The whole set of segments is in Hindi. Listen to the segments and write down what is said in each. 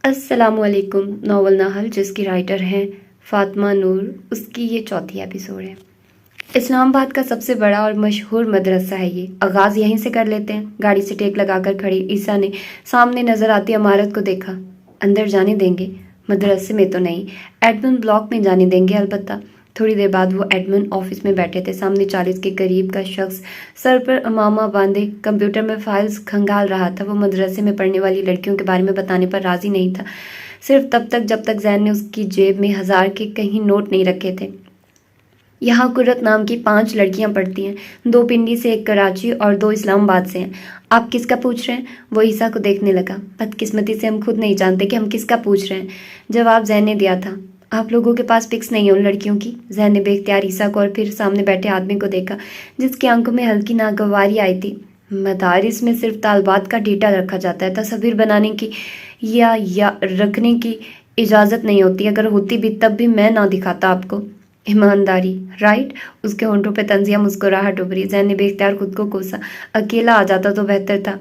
अस्सलामुअलैकुम। नावल नाहल जिसकी राइटर हैं फातिमा नूर, उसकी ये चौथी एपिसोड है। इस्लामाबाद का सबसे बड़ा और मशहूर मदरसा है ये। आगाज़ यहीं से कर लेते हैं। गाड़ी से टेक लगाकर खड़ी ईसा ने सामने नजर आती इमारत को देखा। अंदर जाने देंगे? मदरसे में तो नहीं, एडमिन ब्लॉक में जाने देंगे अलबत्ता। थोड़ी देर बाद वो एडमिन ऑफिस में बैठे थे। सामने 40 के करीब का शख्स सर पर अमामा बांधे कंप्यूटर में फाइल्स खंगाल रहा था। वो मदरसे में पढ़ने वाली लड़कियों के बारे में बताने पर राजी नहीं था, सिर्फ तब तक जब तक जैन ने उसकी जेब में 1000 के कहीं नोट नहीं रखे थे। यहाँ कुर्रत नाम की 5 लड़कियां पढ़ती हैं, 2 पिंडी से, 1 कराची और 2 इस्लामाबाद से हैं। आप किसका पूछ रहे हैं? वो ईसा को देखने लगा। बदकिस्मती से हम खुद नहीं जानते कि हम किसका पूछ रहे हैं। जवाब जैन ने दिया था। आप लोगों के पास पिक्स नहीं है उन लड़कियों की? जैन ने बेख्तियार ईसा को और फिर सामने बैठे आदमी को देखा, जिसकी आंखों में हल्की नागवारी आई थी। मदारिस में सिर्फ तालबात का डेटा रखा जाता है, तस्वीर बनाने की या रखने की इजाज़त नहीं होती। अगर होती भी तब भी मैं ना दिखाता आपको। ईमानदारी, राइट? उसके होंठों पे तंजिया मुस्कुराहट उभरी। जैन ने बेख्तियार खुद को कोसा। अकेला आ जाता तो बेहतर था।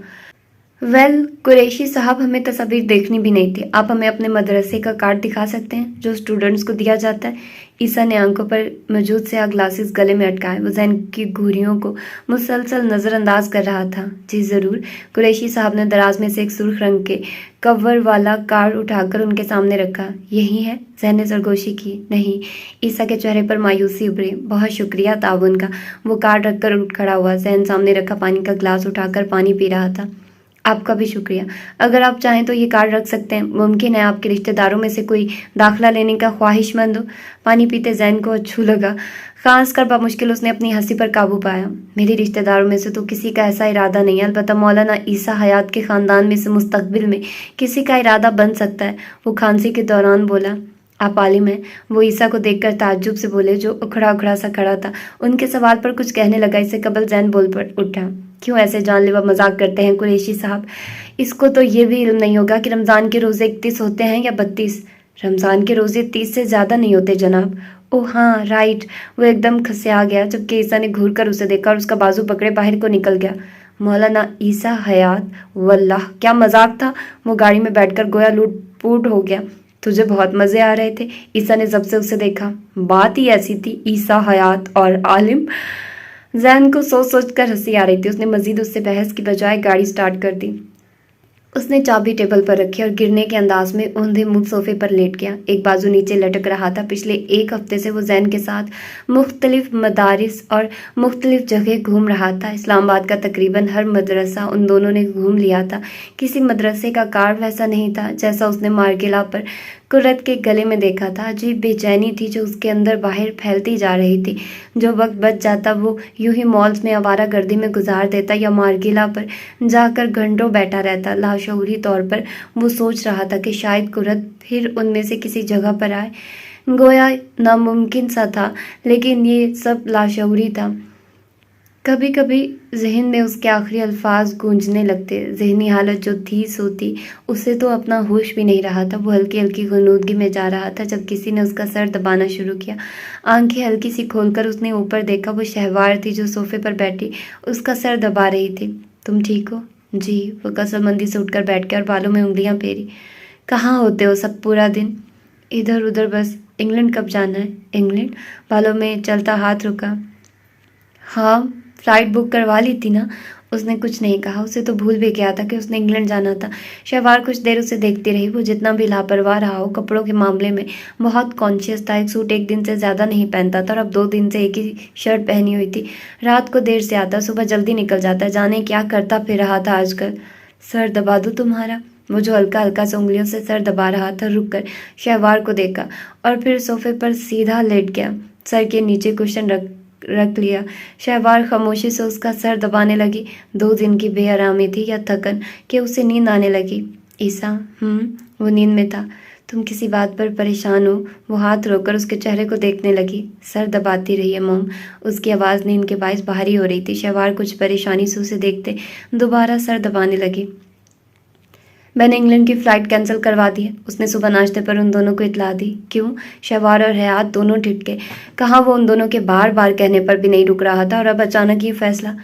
कुरैशी साहब, हमें तस्वीर देखनी भी नहीं थी। आप हमें अपने मदरसे का कार्ड दिखा सकते हैं जो स्टूडेंट्स को दिया जाता है? ईसा ने आंखों पर मौजूद से ग्लासेस गले में अटकाए। वो जैन की घुरियों को मुसलसल नज़रअंदाज कर रहा था। जी ज़रूर। कुरैशी साहब ने दराज में से एक सुर्ख रंग के कवर वाला कार्ड उठाकर उनके सामने रखा। यही है? जैन ने सरगोशी की। नहीं। ईसा के चेहरे पर मायूसी उभरी। बहुत शुक्रिया ताउन का। वो कार्ड रखकर उठ खड़ा हुआ। जैन सामने रखा पानी का ग्लास उठाकर पानी पी रहा था। आपका भी शुक्रिया। अगर आप चाहें तो ये कार्ड रख सकते हैं। मुमकिन है आपके रिश्तेदारों में से कोई दाखिला लेने का ख्वाहिशमंद हो। पानी पीते जैन को अच्छू लगा। खास कर बामुश्किल उसने अपनी हंसी पर काबू पाया। मेरे रिश्तेदारों में से तो किसी का ऐसा इरादा नहीं है, अलबत्ता मौलाना ईसा हयात के ख़ानदान में से मुस्तकबिल में किसी का इरादा बन सकता है। वो खांसी के दौरान बोला। आप आलिम हैं? वो ईसा को देखकर ताज्जुब से बोले, जो उखड़ा उखड़ा सा खड़ा था। उनके सवाल पर कुछ कहने लगा। इससे कबल जैन बोल पर उठा। क्यों ऐसे जानलेवा मजाक करते हैं कुरैशी साहब? इसको तो ये भी इल्म नहीं होगा कि रमज़ान के रोज़े 31 होते हैं या 32। रमज़ान के रोज़े 30 से ज़्यादा नहीं होते जनाब। ओह हाँ, राइट। वो एकदम खसिया गया जबकि ईसा ने घूर कर उसे देखा और उसका बाजू पकड़े बाहर को निकल गया। मौलाना ईसा हयात, वल्लाह क्या मजाक था। वो गाड़ी में बैठकर गोया लूटपूट हो गया। तुझे बहुत मज़े आ रहे थे? ईसा ने जब से उसे देखा। बात ही ऐसी थी, ईसा हयात और आलिम। जैन को सोच सोच कर हंसी आ रही थी। उसने मजीद उससे बहस की बजाय गाड़ी स्टार्ट कर दी। उसने चाबी टेबल पर रखी और गिरने के अंदाज में औंधे मुंह सोफे पर लेट गया। एक बाजू नीचे लटक रहा था। पिछले 1 हफ्ते से वो जैन के साथ मुख्तलिफ मदारिस और मुख्तलिफ जगह घूम रहा था। इस्लामाबाद का तकरीबन हर मदरसा उन दोनों ने घूम लिया था। किसी मदरसे का कार्ड वैसा नहीं था जैसा उसने मार्गिला पर कुर्रत के गले में देखा था। अजीब बेचैनी थी जो उसके अंदर बाहर फैलती जा रही थी। जो वक्त बच जाता वो यूं ही मॉल्स में आवारा गर्दी में गुजार देता या मार्गिला पर जाकर घंटों बैठा रहता। लाशऊरी तौर पर वो सोच रहा था कि शायद कुर्रत फिर उनमें से किसी जगह पर आए। गोया नामुमकिन सा था, लेकिन ये सब लाशऊरी था। कभी कभी जहन में उसके आखिरी अल्फाज गूंजने लगते। जहनी हालत जो थी सो थी, उससे तो अपना होश भी नहीं रहा था। वो हल्की हल्की गुनूदगी में जा रहा था जब किसी ने उसका सर दबाना शुरू किया। आंखें हल्की सी खोलकर उसने ऊपर देखा। वो शहवार थी जो सोफे पर बैठी उसका सर दबा रही थी। तुम ठीक हो? जी। वो कसरमंदी से उठकर बैठ गया और बालों में उंगलियां फेरी। कहाँ होते हो सब पूरा दिन? इधर उधर बस। इंग्लैंड कब जाना है? इंग्लैंड? बालों में चलता हाथ रुका। हाँ, फ्लाइट बुक करवा ली थी ना? उसने कुछ नहीं कहा। उसे तो भूल भी गया था कि उसने इंग्लैंड जाना था। शहवार कुछ देर उसे देखती रही। वो जितना भी लापरवाह रहा हो, कपड़ों के मामले में बहुत कॉन्शियस था। एक सूट 1 दिन से ज़्यादा नहीं पहनता था और अब 2 दिन से एक ही शर्ट पहनी हुई थी। रात को देर से आता, सुबह जल्दी निकल जाता। जाने क्या करता फिर रहा था आजकल। सर दबा दूँ तुम्हारा? वो जो हल्का हल्का से उंगलियों से सर दबा रहा था रुक कर शहवार को देखा और फिर सोफे पर सीधा लेट गया। सर के नीचे कुशन रख लिया। शहवार खामोशी से उसका सर दबाने लगी। 2 दिन की बेआरामी थी या थकन कि उसे नींद आने लगी। ईसा? वो नींद में था। तुम किसी बात पर परेशान हो? वो हाथ रोककर उसके चेहरे को देखने लगी। सर दबाती रही है मोम। उसकी आवाज़ नींद के बायस भारी हो रही थी। शहवार कुछ परेशानी से उसे देखते दोबारा सर दबाने लगी। मैंने इंग्लैंड की फ़्लाइट कैंसिल करवा दी है। उसने सुबह नाश्ते पर उन दोनों को इतला दी। क्यों? शहवार और हयात दोनों ठिठके। कहाँ वो उन दोनों के बार बार कहने पर भी नहीं रुक रहा था और अब अचानक ये फैसला।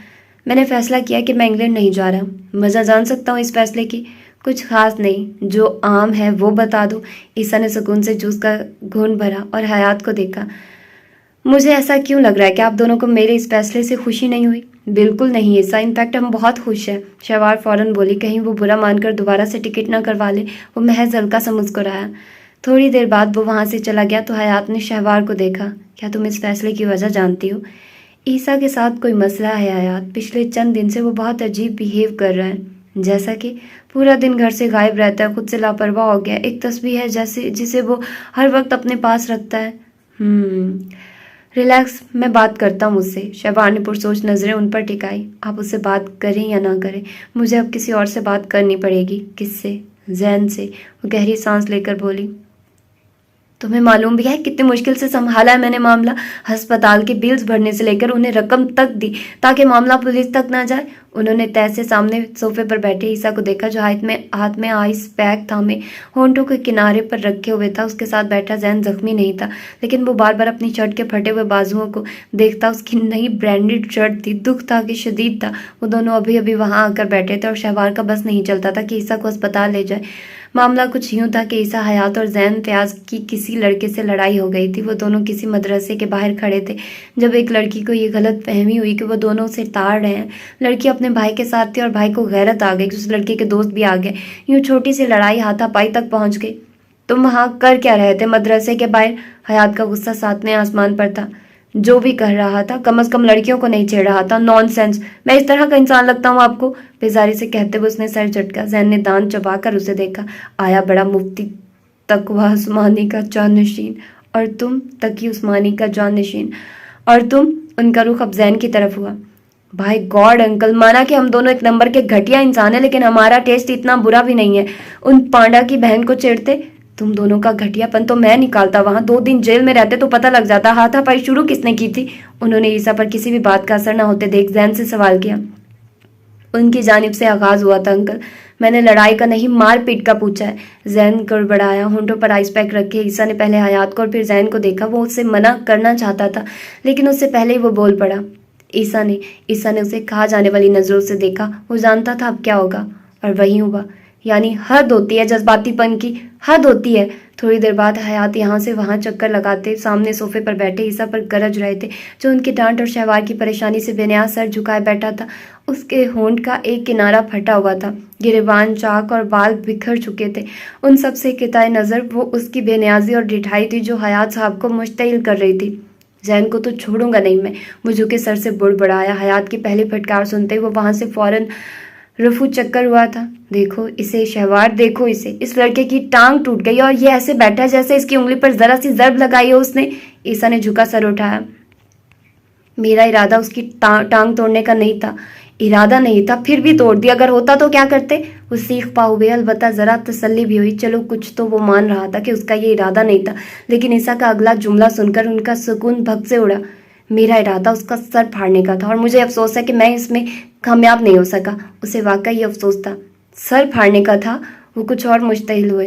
मैंने फैसला किया कि मैं इंग्लैंड नहीं जा रहा। वजह जान सकता हूँ इस फैसले की? कुछ खास नहीं, जो आम है वो बता दो। ईसा ने सुकून से जूस का घूंट भरा और हयात को देखा। मुझे ऐसा क्यों लग रहा है कि आप दोनों को मेरे इस फैसले से खुशी नहीं हुई? बिल्कुल नहीं ईसा, इनफैक्ट हम बहुत खुश हैं। शहवार फौरन बोली, कहीं वो बुरा मानकर दोबारा से टिकट ना करवा ले। वो महज हल्का सा मुस्कुराया। थोड़ी देर बाद वो वहाँ से चला गया तो हयात ने शहवार को देखा। क्या तुम इस फैसले की वजह जानती हो? ईसा के साथ कोई मसला है हयात। पिछले चंद दिन से वो बहुत अजीब बिहेव कर रहा है। जैसा कि पूरा दिन घर से गायब रहता है, खुद से लापरवाह हो गया। एक तस्वीर है जैसे जिसे वो हर वक्त अपने पास रखता है। रिलैक्स, मैं बात करता हूँ उससे। शहवार ने पुरसोच नजरें उन पर टिकाई। आप उससे बात करें या ना करें, मुझे अब किसी और से बात करनी पड़ेगी। किससे? जैन से। वो गहरी सांस लेकर बोली। तुम्हें मालूम भी है कितनी मुश्किल से संभाला है मैंने मामला। अस्पताल के बिल्स भरने से लेकर उन्हें रकम तक दी ताकि मामला पुलिस तक ना जाए। उन्होंने तैसे सामने सोफे पर बैठे ईसा को देखा, जो हाथ में आइस पैक थामे होंठों के किनारे पर रखे हुए था। उसके साथ बैठा जैन जख्मी नहीं था, लेकिन वो बार बार अपनी शर्ट के फटे हुए बाजुओं को देखता। उसकी नई ब्रांडेड शर्ट थी। दुख था कि शदीद था। वो दोनों अभी अभी वहां आकर बैठे थे और शहवार का बस नहीं चलता था कि ईसा को अस्पताल ले जाए। मामला कुछ यूं था कि ईसा हयात और जैन फयाज की किसी लड़के से लड़ाई हो गई थी। वो दोनों किसी मदरसे के बाहर खड़े थे जब एक लड़की को ये गलत फहमी हुई कि वो दोनों उसे ताड़ रहे हैं। लड़की अपने भाई के साथ थी और भाई को गैरत आ गई। उस लड़के के दोस्त भी आ गए। यूं छोटी सी लड़ाई हाथापाई तक पहुंच गई। तुम वहां कर क्या रहे थे मदरसे के बाहर? हयात का गुस्सा सातवें आसमान पर था। जो भी कह रहा था, कम से कम लड़कियों को नहीं छेड़ रहा था। नॉनसेंस, मैं इस तरह का इंसान लगता हूँ आपको? बेजारी से कहते हुए उसने सर झटका। जैन ने दांत चबाकर उसे देखा। आया बड़ा मुफ्ती तकवा उस्मानी का जानशीन, और तुम तकी उस्मानी का जानशीन, और तुम। उनका रुख अब जैन की तरफ हुआ। भाई गॉड अंकल, माना कि हम दोनों एक नंबर के घटिया इंसान है, लेकिन हमारा टेस्ट इतना बुरा भी नहीं है। उन पांडा की बहन को छेड़ते। तुम दोनों का घटियापन तो मैं निकालता। वहां 2 दिन जेल में रहते तो पता लग जाता। हाथापाई शुरू किसने की थी? उन्होंने ईसा पर किसी भी बात का असर न होते देख जैन से सवाल किया। उनकी जानिब से आगाज हुआ था अंकल। मैंने लड़ाई का नहीं, मारपीट का पूछा है। जैन गड़बड़ाया। होंठों पर आइस पैक रखे ईसा ने पहले हयात को और फिर जैन को देखा। वो उससे मना करना चाहता था, लेकिन उससे पहले ही वो बोल पड़ा। ईसा ने उसे कहा जाने वाली नजरों से देखा। वो जानता था अब क्या होगा, और वही हुआ। यानी हद होती है जज्बातीपन की, हद होती है। थोड़ी देर बाद हयात यहाँ से वहां चक्कर लगाते सामने सोफे पर बैठे ईसा पर गरज रहे थे, जो उनकी डांट और शहवार की परेशानी से बेनियाज सर झुकाए बैठा था। उसके होंठ का एक किनारा फटा हुआ था। गिरेबान, चाक और बाल बिखर चुके थे। उन सब से किताए नजर वो उसकी बेनियाजी और ढिठाई थी जो हयात साहब को मुश्तइल कर रही थी। जैन को तो छोड़ूंगा नहीं मैं, वो झुके सर से बुड़बुड़ाया। हयात की पहली फटकार सुनते ही वो वहां से फौरन रफू चक्कर हुआ था। देखो इसे शहवार, देखो इसे, इस लड़के की टांग टूट गई और ये ऐसे बैठा जैसे इसकी उंगली पर जरा सी जर्ब लगाई हो उसने। ईसा ने झुका सर उठाया। मेरा इरादा उसकी टांग तोड़ने का नहीं था। इरादा नहीं था, फिर भी तोड़ दिया। अगर होता तो क्या करते? वो सीख पाओगे। अलबत्ता जरा तसल्ली भी हुई। चलो कुछ तो वो मान रहा था कि उसका ये इरादा नहीं था। लेकिन ईसा का अगला जुमला सुनकर उनका सुकून भग से उड़ा। मेरा इरादा उसका सर फाड़ने का था, और मुझे अफसोस है कि मैं इसमें कामयाब नहीं हो सका। उसे वाकई अफसोस था। सर फाड़ने का था? वो कुछ और मुश्तइल हुए।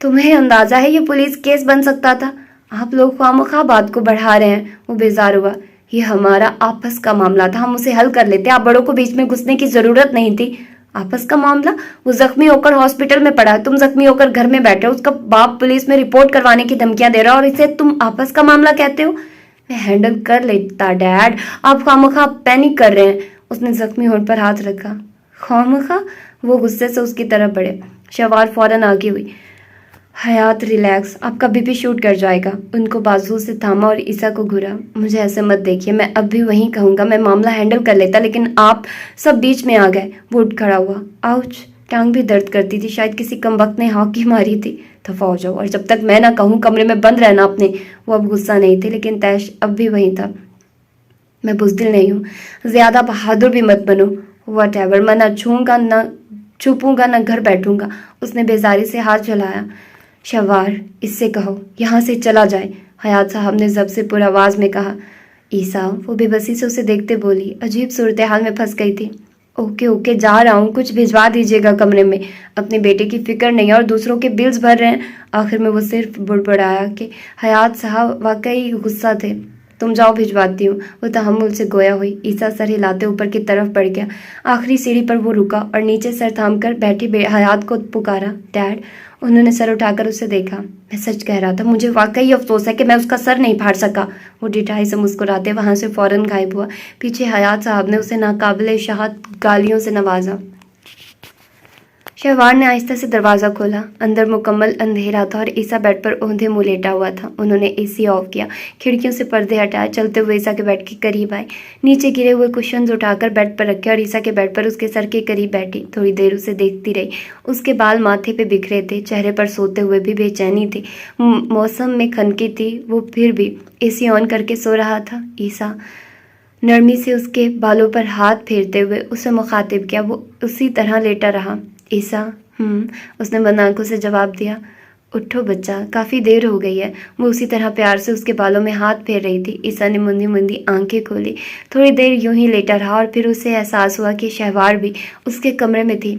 तुम्हें अंदाजा है ये पुलिस केस बन सकता था? आप लोग खामखा बात को बढ़ा रहे हैं। वो बेजार हुआ। ये हमारा आपस का मामला था, हम उसे हल कर लेते। आप बड़ों को बीच में घुसने की जरूरत नहीं थी। आपस का मामला? वो जख्मी होकर हॉस्पिटल में पड़ा है, तुम जख्मी होकर घर में बैठे हो। उसका बाप पुलिस में रिपोर्ट करवाने की धमकियां दे रहा है, और इसे तुम आपस का मामला कहते हो? मैं हैंडल कर लेता डैड, आप खामखा पैनिक कर रहे हैं। उसने जख्मी होठ पर हाथ रखा। खामखा? वो गुस्से से उसकी तरफ बढ़े। शहवार फौरन आगे हुई। हयात रिलैक्स, आपका बीपी शूट कर जाएगा। उनको बाजू से थामा और ईसा को घुरा। मुझे ऐसे मत देखिए, मैं अब भी वहीं कहूँगा, मैं मामला हैंडल कर लेता, लेकिन आप सब बीच में आ गए। वो उठ खड़ा हुआ। आउच, टांग भी दर्द करती थी, शायद किसी कमबख्त ने हॉकी मारी थी। दफा हो जाओ, और जब तक मैं ना कहूँ कमरे में बंद रहना अपने। वो अब गुस्सा नहीं थे, लेकिन तैश अब भी वहीं था। मैं बुज़दिल नहीं हूँ, ज्यादा बहादुर भी मत बनो। वट एवर, मैं ना छूंगा, ना छुपूंगा, ना घर बैठूंगा। उसने बेजारी से हाथ चलाया। शहवार, इससे कहो यहाँ से चला जाए। हयात साहब ने जब से पुर आवाज में कहा। ईसा, वो बेबसी से उसे देखते बोली। अजीब सूरत हाल में फंस गई थी। ओके ओके, जा रहा हूँ, कुछ भिजवा दीजिएगा कमरे में। अपने बेटे की फिक्र नहीं है और दूसरों के बिल्स भर रहे हैं। आखिर में वो सिर्फ बुड़बुड़ाया कि हयात साहब वाकई गुस्सा थे। तुम जाओ, भिजवाती हूँ। वो तहम्मुल से गोया हुई। ईसा सर हिलाते ऊपर की तरफ बढ़ गया। आखिरी सीढ़ी पर वो रुका और नीचे सर थामकर बैठी हयात को पुकारा, डैड। उन्होंने सर उठाकर उसे देखा। मैं सच कह रहा था, मुझे वाकई अफसोस है कि मैं उसका सर नहीं फाड़ सका। वो डिठाई से मुस्कुराते वहां से फौरन गायब हुआ। पीछे हयात साहब ने उसे नाकाबिले शाहत गालियों से नवाजा। शहवार ने आहिस्ता से दरवाज़ा खोला। अंदर मुकम्मल अंधेरा था और ईसा बेड पर औंधे मुंह लेटा हुआ था। उन्होंने एसी ऑफ किया, खिड़कियों से पर्दे हटाए, चलते हुए ईसा के बेड के करीब आए, नीचे गिरे हुए कुशन्स उठाकर बेड पर रखे और ईसा के बेड पर उसके सर के करीब बैठी। थोड़ी देर उसे देखती रही। उसके बाल माथे पे बिखरे थे, चेहरे पर सोते हुए भी बेचैनी थी। मौसम में खनकी थी, वो फिर भी एसी ऑन करके सो रहा था। ईसा नरमी से उसके बालों पर हाथ फेरते हुए उसे मुखातिब किया। वो उसी तरह लेटा रहा। ईसा, उसने बंद आंखों से जवाब दिया। उठो बच्चा, काफ़ी देर हो गई है। वो उसी तरह प्यार से उसके बालों में हाथ फेर रही थी। ईसा ने मुंदी मुंदी आंखें खोली। थोड़ी देर यूं ही लेटा रहा और फिर उसे एहसास हुआ कि शहवार भी उसके कमरे में थी।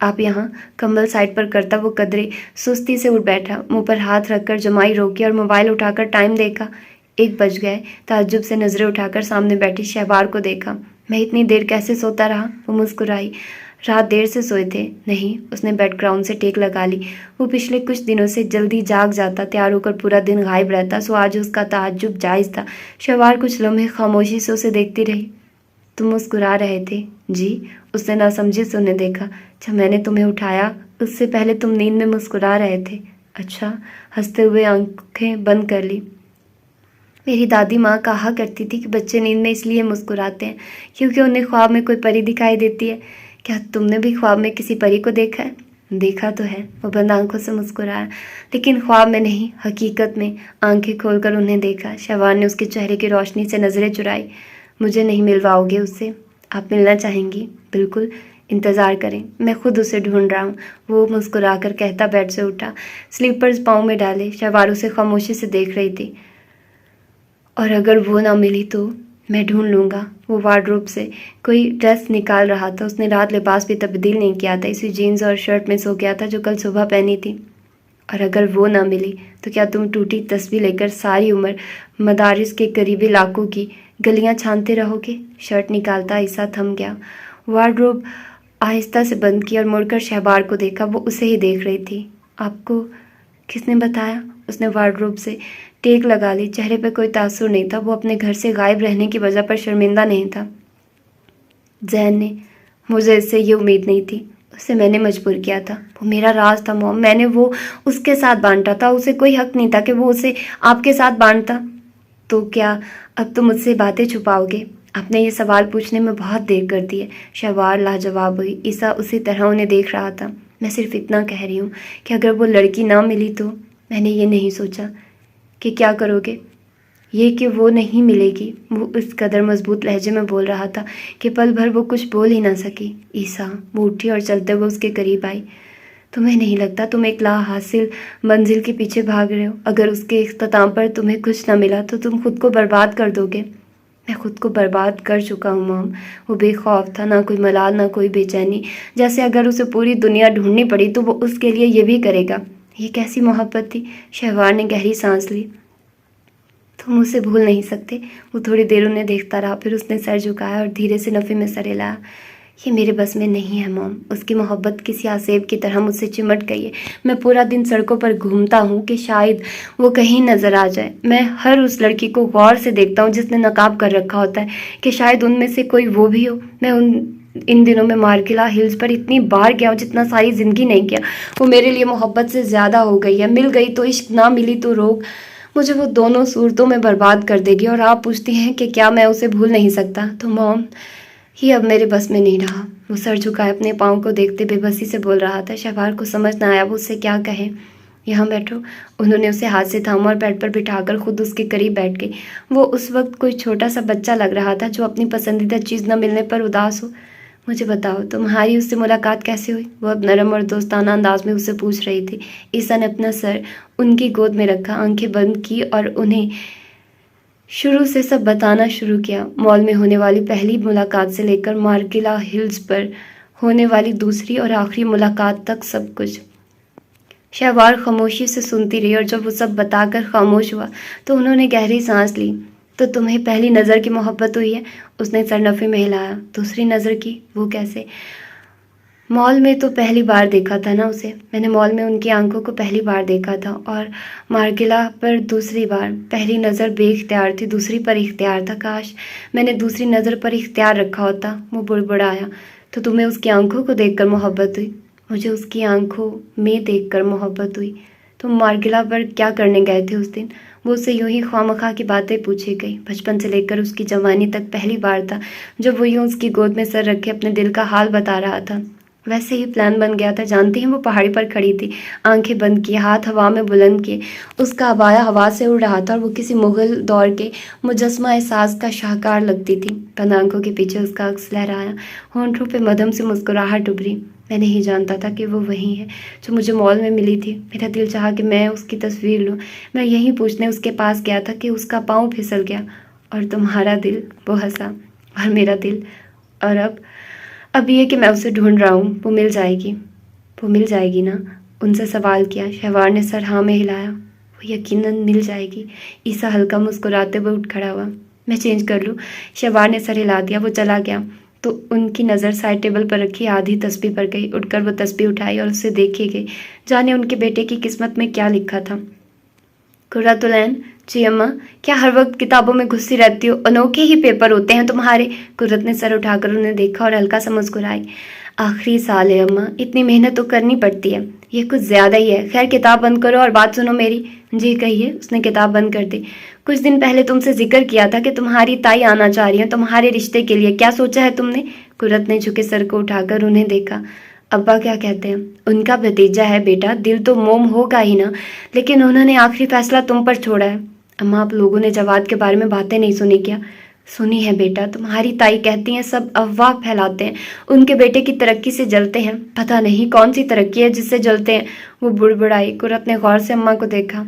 आप यहाँ? कंबल साइड पर करता वो कदरे सुस्ती से उठ बैठा, मुंह पर हाथ रखकर जमाई रोकी और मोबाइल उठाकर टाइम देखा। 1 बज गए। ताज्जुब से नजरें उठाकर सामने बैठी शहवार को देखा। मैं इतनी देर कैसे सोता रहा? वो मुस्कुराई। रात देर से सोए थे? नहीं। उसने बेड ग्राउंड से टेक लगा ली। वो पिछले कुछ दिनों से जल्दी जाग जाता, तैयार होकर पूरा दिन गायब रहता, सो आज उसका ताज्जुब जायज़ था। शहवार कुछ लम्हे खामोशी से उसे देखती रही। तुम मुस्कुरा रहे थे? जी। उसने नासमझी से उन्हें देखा। जब मैंने तुम्हें उठाया उससे पहले तुम नींद में मुस्कुरा रहे थे। अच्छा। हंसते हुए आंखें बंद कर ली। मेरी दादी माँ कहा करती थी कि बच्चे नींद में इसलिए मुस्कुराते हैं क्योंकि उन्हें ख्वाब में कोई परी दिखाई देती है। क्या तुमने भी ख्वाब में किसी परी को देखा है? देखा तो है। वो बंद आंखों से मुस्कुराया। लेकिन ख्वाब में नहीं, हकीकत में। आंखें खोलकर उन्हें देखा। शहवार ने उसके चेहरे की रोशनी से नजरें चुराई। मुझे नहीं मिलवाओगे उससे? आप मिलना चाहेंगी? बिल्कुल। इंतज़ार करें, मैं खुद उसे ढूंढ रहा हूँ। वो मुस्कुरा कर कहता बेड से उठा, स्लीपर्स पाँव में डाले। शहवार उसे खामोशी से देख रही थी। और अगर वो ना मिली तो मैं ढूंढ लूँगा। वो वार्डरोब से कोई ड्रेस निकाल रहा था। उसने रात लिबास भी तब्दील नहीं किया था, इसी जीन्स और शर्ट में सो गया था जो कल सुबह पहनी थी। और अगर वो ना मिली तो क्या तुम टूटी तस्वीर लेकर सारी उम्र मदारिस के करीबी इलाकों की गलियां छानते रहोगे? शर्ट निकालता ईसा थम गया। वार्डरोब आहिस्ता से बंद की और मुड़कर शहबार को देखा। वो उसे ही देख रही थी। आपको किसने बताया? उसने वार्डरोब से टेक लगा ली। चेहरे पर कोई तासुर नहीं था। वो अपने घर से गायब रहने की वजह पर शर्मिंदा नहीं था। जैन ने, मुझे इससे ये उम्मीद नहीं थी। उसे मैंने मजबूर किया था। वो मेरा राज था मॉम। मैंने वो उसके साथ बांटा था। उसे कोई हक नहीं था कि वो उसे आपके साथ बांटता। तो क्या अब तुम मुझसे बातें छुपाओगे? आपने ये सवाल पूछने में बहुत देर कर दी है। शहवार लाजवाब हुई। ईसा उसी तरह उन्हें देख रहा था। मैं सिर्फ इतना कह रही हूँ कि अगर वो लड़की ना मिली तो मैंने ये नहीं सोचा कि क्या करोगे। ये कि वो नहीं मिलेगी। वो इस कदर मजबूत लहजे में बोल रहा था कि पल भर वो कुछ बोल ही ना सकी। ईसा, वो उठी और चलते हुए उसके करीब आई। तुम्हें नहीं लगता तुम एक ला हासिल मंजिल के पीछे भाग रहे हो? अगर उसके इख्तिताम पर तुम्हें कुछ न मिला तो तुम खुद को बर्बाद कर दोगे। मैं खुद को बर्बाद कर चुका हूँ मॉम। वो बेखौफ था, ना कोई मलाल ना कोई बेचैनी। जैसे अगर उसे पूरी दुनिया ढूंढनी पड़ी तो वो उसके लिए ये भी करेगा। ये कैसी मोहब्बत थी? शहवार ने गहरी सांस ली। तुम उसे भूल नहीं सकते। वो थोड़ी देर उन्हें देखता रहा, फिर उसने सर झुकाया और धीरे से नफ़े में सर हिलाया। ये मेरे बस में नहीं है मॉम। उसकी मोहब्बत किसी आसेब की तरह मुझसे चिमट गई है। मैं पूरा दिन सड़कों पर घूमता हूँ कि शायद वो कहीं नज़र आ जाए। मैं हर उस लड़की को गौर से देखता हूँ जिसने नकाब कर रखा होता है कि शायद उनमें से कोई वो भी हो। मैं इन दिनों में मार्गिला हिल्स पर इतनी बार गया हूँ जितना सारी ज़िंदगी नहीं किया। वो मेरे लिए मोहब्बत से ज़्यादा हो गई है। मिल गई तो इश्क, ना मिली तो रोग। मुझे वो दोनों सूरतों में बर्बाद कर देगी। और आप पूछती हैं कि क्या मैं उसे भूल नहीं सकता? तो मॉम, ये अब मेरे बस में नहीं रहा। वो सर झुकाए अपने पाँव को देखते बेबसी से बोल रहा था। शहवार को समझ ना आया वो उससे क्या कहे। यहाँ बैठो। उन्होंने उसे हाथ से थामा और बेड पर बिठाकर खुद उसके करीब बैठ गई। वो उस वक्त कोई छोटा सा बच्चा लग रहा था जो अपनी पसंदीदा चीज़ न मिलने पर उदास हो। मुझे बताओ, तुम्हारी उससे मुलाकात कैसे हुई? वो अब नरम और दोस्ताना अंदाज में उससे पूछ रही थी। ईसा ने अपना सर उनकी गोद में रखा, आंखें बंद की और उन्हें शुरू से सब बताना शुरू किया। मॉल में होने वाली पहली मुलाकात से लेकर मार्गिला हिल्स पर होने वाली दूसरी और आखिरी मुलाकात तक सब कुछ। शहवार खामोशी से सुनती रही और जब वो सब बताकर खामोश हुआ तो उन्होंने गहरी सांस ली। तो तुम्हें पहली नज़र की मोहब्बत हुई है? उसने सरनफी में हिलाया। दूसरी नज़र की? वो कैसे? मॉल में तो पहली बार देखा था ना उसे। मैंने मॉल में उनकी आंखों को पहली बार देखा था, और मार्गिला पर दूसरी बार। पहली नज़र बेइख्तियार थी, दूसरी पर इख्तियार था। काश मैंने दूसरी नज़र पर इख्तियार रखा होता। वो बुड़बुड़ाया। तो तुम्हें उसकी आंखों को देखकर मोहब्बत हुई? मुझे उसकी आंखों में देखकर मोहब्बत हुई। तुम मार्गिला पर क्या करने गए थे उस दिन? वो उससे यूं ही ख्वामखा की बातें पूछी गई। बचपन से लेकर उसकी जवानी तक पहली बार था जब वो यूं उसकी गोद में सर रखे अपने दिल का हाल बता रहा था। वैसे ही प्लान बन गया था। जानती हैं, वो पहाड़ी पर खड़ी थी, आंखें बंद किए, हाथ हवा में बुलंद किए। उसका अबाया हवा से उड़ रहा था और वो किसी मुगल दौर के मुजस्मा एहसास का शाहकार लगती थी। बंद आंखों के पीछे उसका अक्स लहराया, होंठों पे मधम से मुस्कुराहट उभरी। मैं नहीं जानता था कि वो वही है जो मुझे मॉल में मिली थी। मेरा दिल चाहा कि मैं उसकी तस्वीर लूँ। मैं यही पूछने उसके पास गया था कि उसका पाँव फिसल गया और तुम्हारा दिल। वो हंसा। और मेरा दिल। और अब ये कि मैं उसे ढूंढ रहा हूँ। वो मिल जाएगी। वो मिल जाएगी ना? उनसे सवाल किया। शहवार ने सर हाँ में हिलाया। वो यकीनन मिल जाएगी। ईसा हल्का मुस्कुराते हुए उठ खड़ा हुआ। मैं चेंज कर लूँ? शहवार ने सर हिला दिया। वो चला गया तो उनकी नज़र साइड टेबल पर रखी आधी तस्बीह पर गई। उठकर वो तस्बीह उठाई और उसे देखे गई। जाने उनके बेटे की किस्मत में क्या लिखा था। कुर्रतुलैन, जी अम्मा, क्या हर वक्त किताबों में घुसी रहती हो? अनोखे ही पेपर होते हैं तुम्हारे। कुर्रत ने सर उठाकर उन्हें देखा और हल्का सा मुस्कुराई। आखिरी साल है अम्मा, इतनी मेहनत तो करनी पड़ती है। ये कुछ ज़्यादा ही है। खैर, किताब बंद करो और बात सुनो मेरी। जी कहिए। उसने किताब बंद कर दी। कुछ दिन पहले तुमसे जिक्र किया था कि तुम्हारी ताई आना चाह रही है तुम्हारे रिश्ते के लिए। क्या सोचा है तुमने? कुर्रत ने झुके सर को उठाकर उन्हें देखा। अब्बा क्या कहते हैं? उनका भतीजा है बेटा, दिल तो मोम होगा ही ना, लेकिन उन्होंने आखिरी फैसला तुम पर छोड़ा है। अम्मा, आप लोगों ने जवाद के बारे में बातें नहीं सुनी क्या? सुनी है बेटा। तुम्हारी ताई कहती हैं सब अफवाह फैलाते हैं, उनके बेटे की तरक्की से जलते हैं। पता नहीं कौन सी तरक्की है जिससे जलते हैं। वो बुड़बुड़ाई। कुर्रत ने गौर से अम्मा को देखा।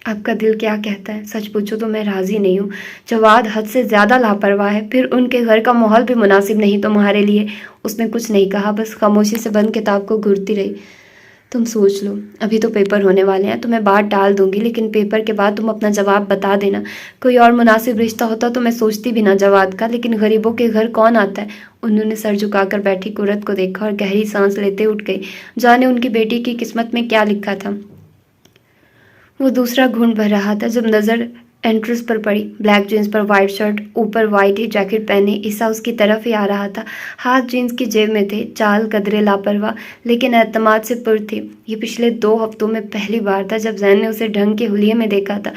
आपका दिल क्या कहता है? सच पूछो तो मैं राजी नहीं हूँ। जवाद हद से ज़्यादा लापरवाह है। फिर उनके घर का माहौल भी मुनासिब नहीं तुम्हारे लिए। उसने कुछ नहीं कहा, बस खामोशी से बंद किताब को घूरती रही। तुम सोच लो, अभी तो पेपर होने वाले हैं तो मैं बात टाल दूंगी, लेकिन पेपर के बाद तुम अपना जवाब बता देना। कोई और मुनासिब रिश्ता होता तो मैं सोचती भी ना जवाद का, लेकिन गरीबों के घर कौन आता है? उन्होंने सर झुकाकर बैठी कुर्रत को देखा और गहरी सांस लेते उठ गई। जाने उनकी बेटी की किस्मत में क्या लिखा था। वो दूसरा घूंट भर रहा था जब नज़र एंट्रेंस पर पड़ी। ब्लैक जीन्स पर वाइट शर्ट, ऊपर वाइट ही जैकेट पहने ईसा उसकी तरफ ही आ रहा था। हाथ जीन्स की जेब में थे, चाल कदरे लापरवाह लेकिन एतमाद से पुर थी। ये पिछले 2 हफ्तों में पहली बार था जब जैन ने उसे ढंग के हुलिये में देखा था।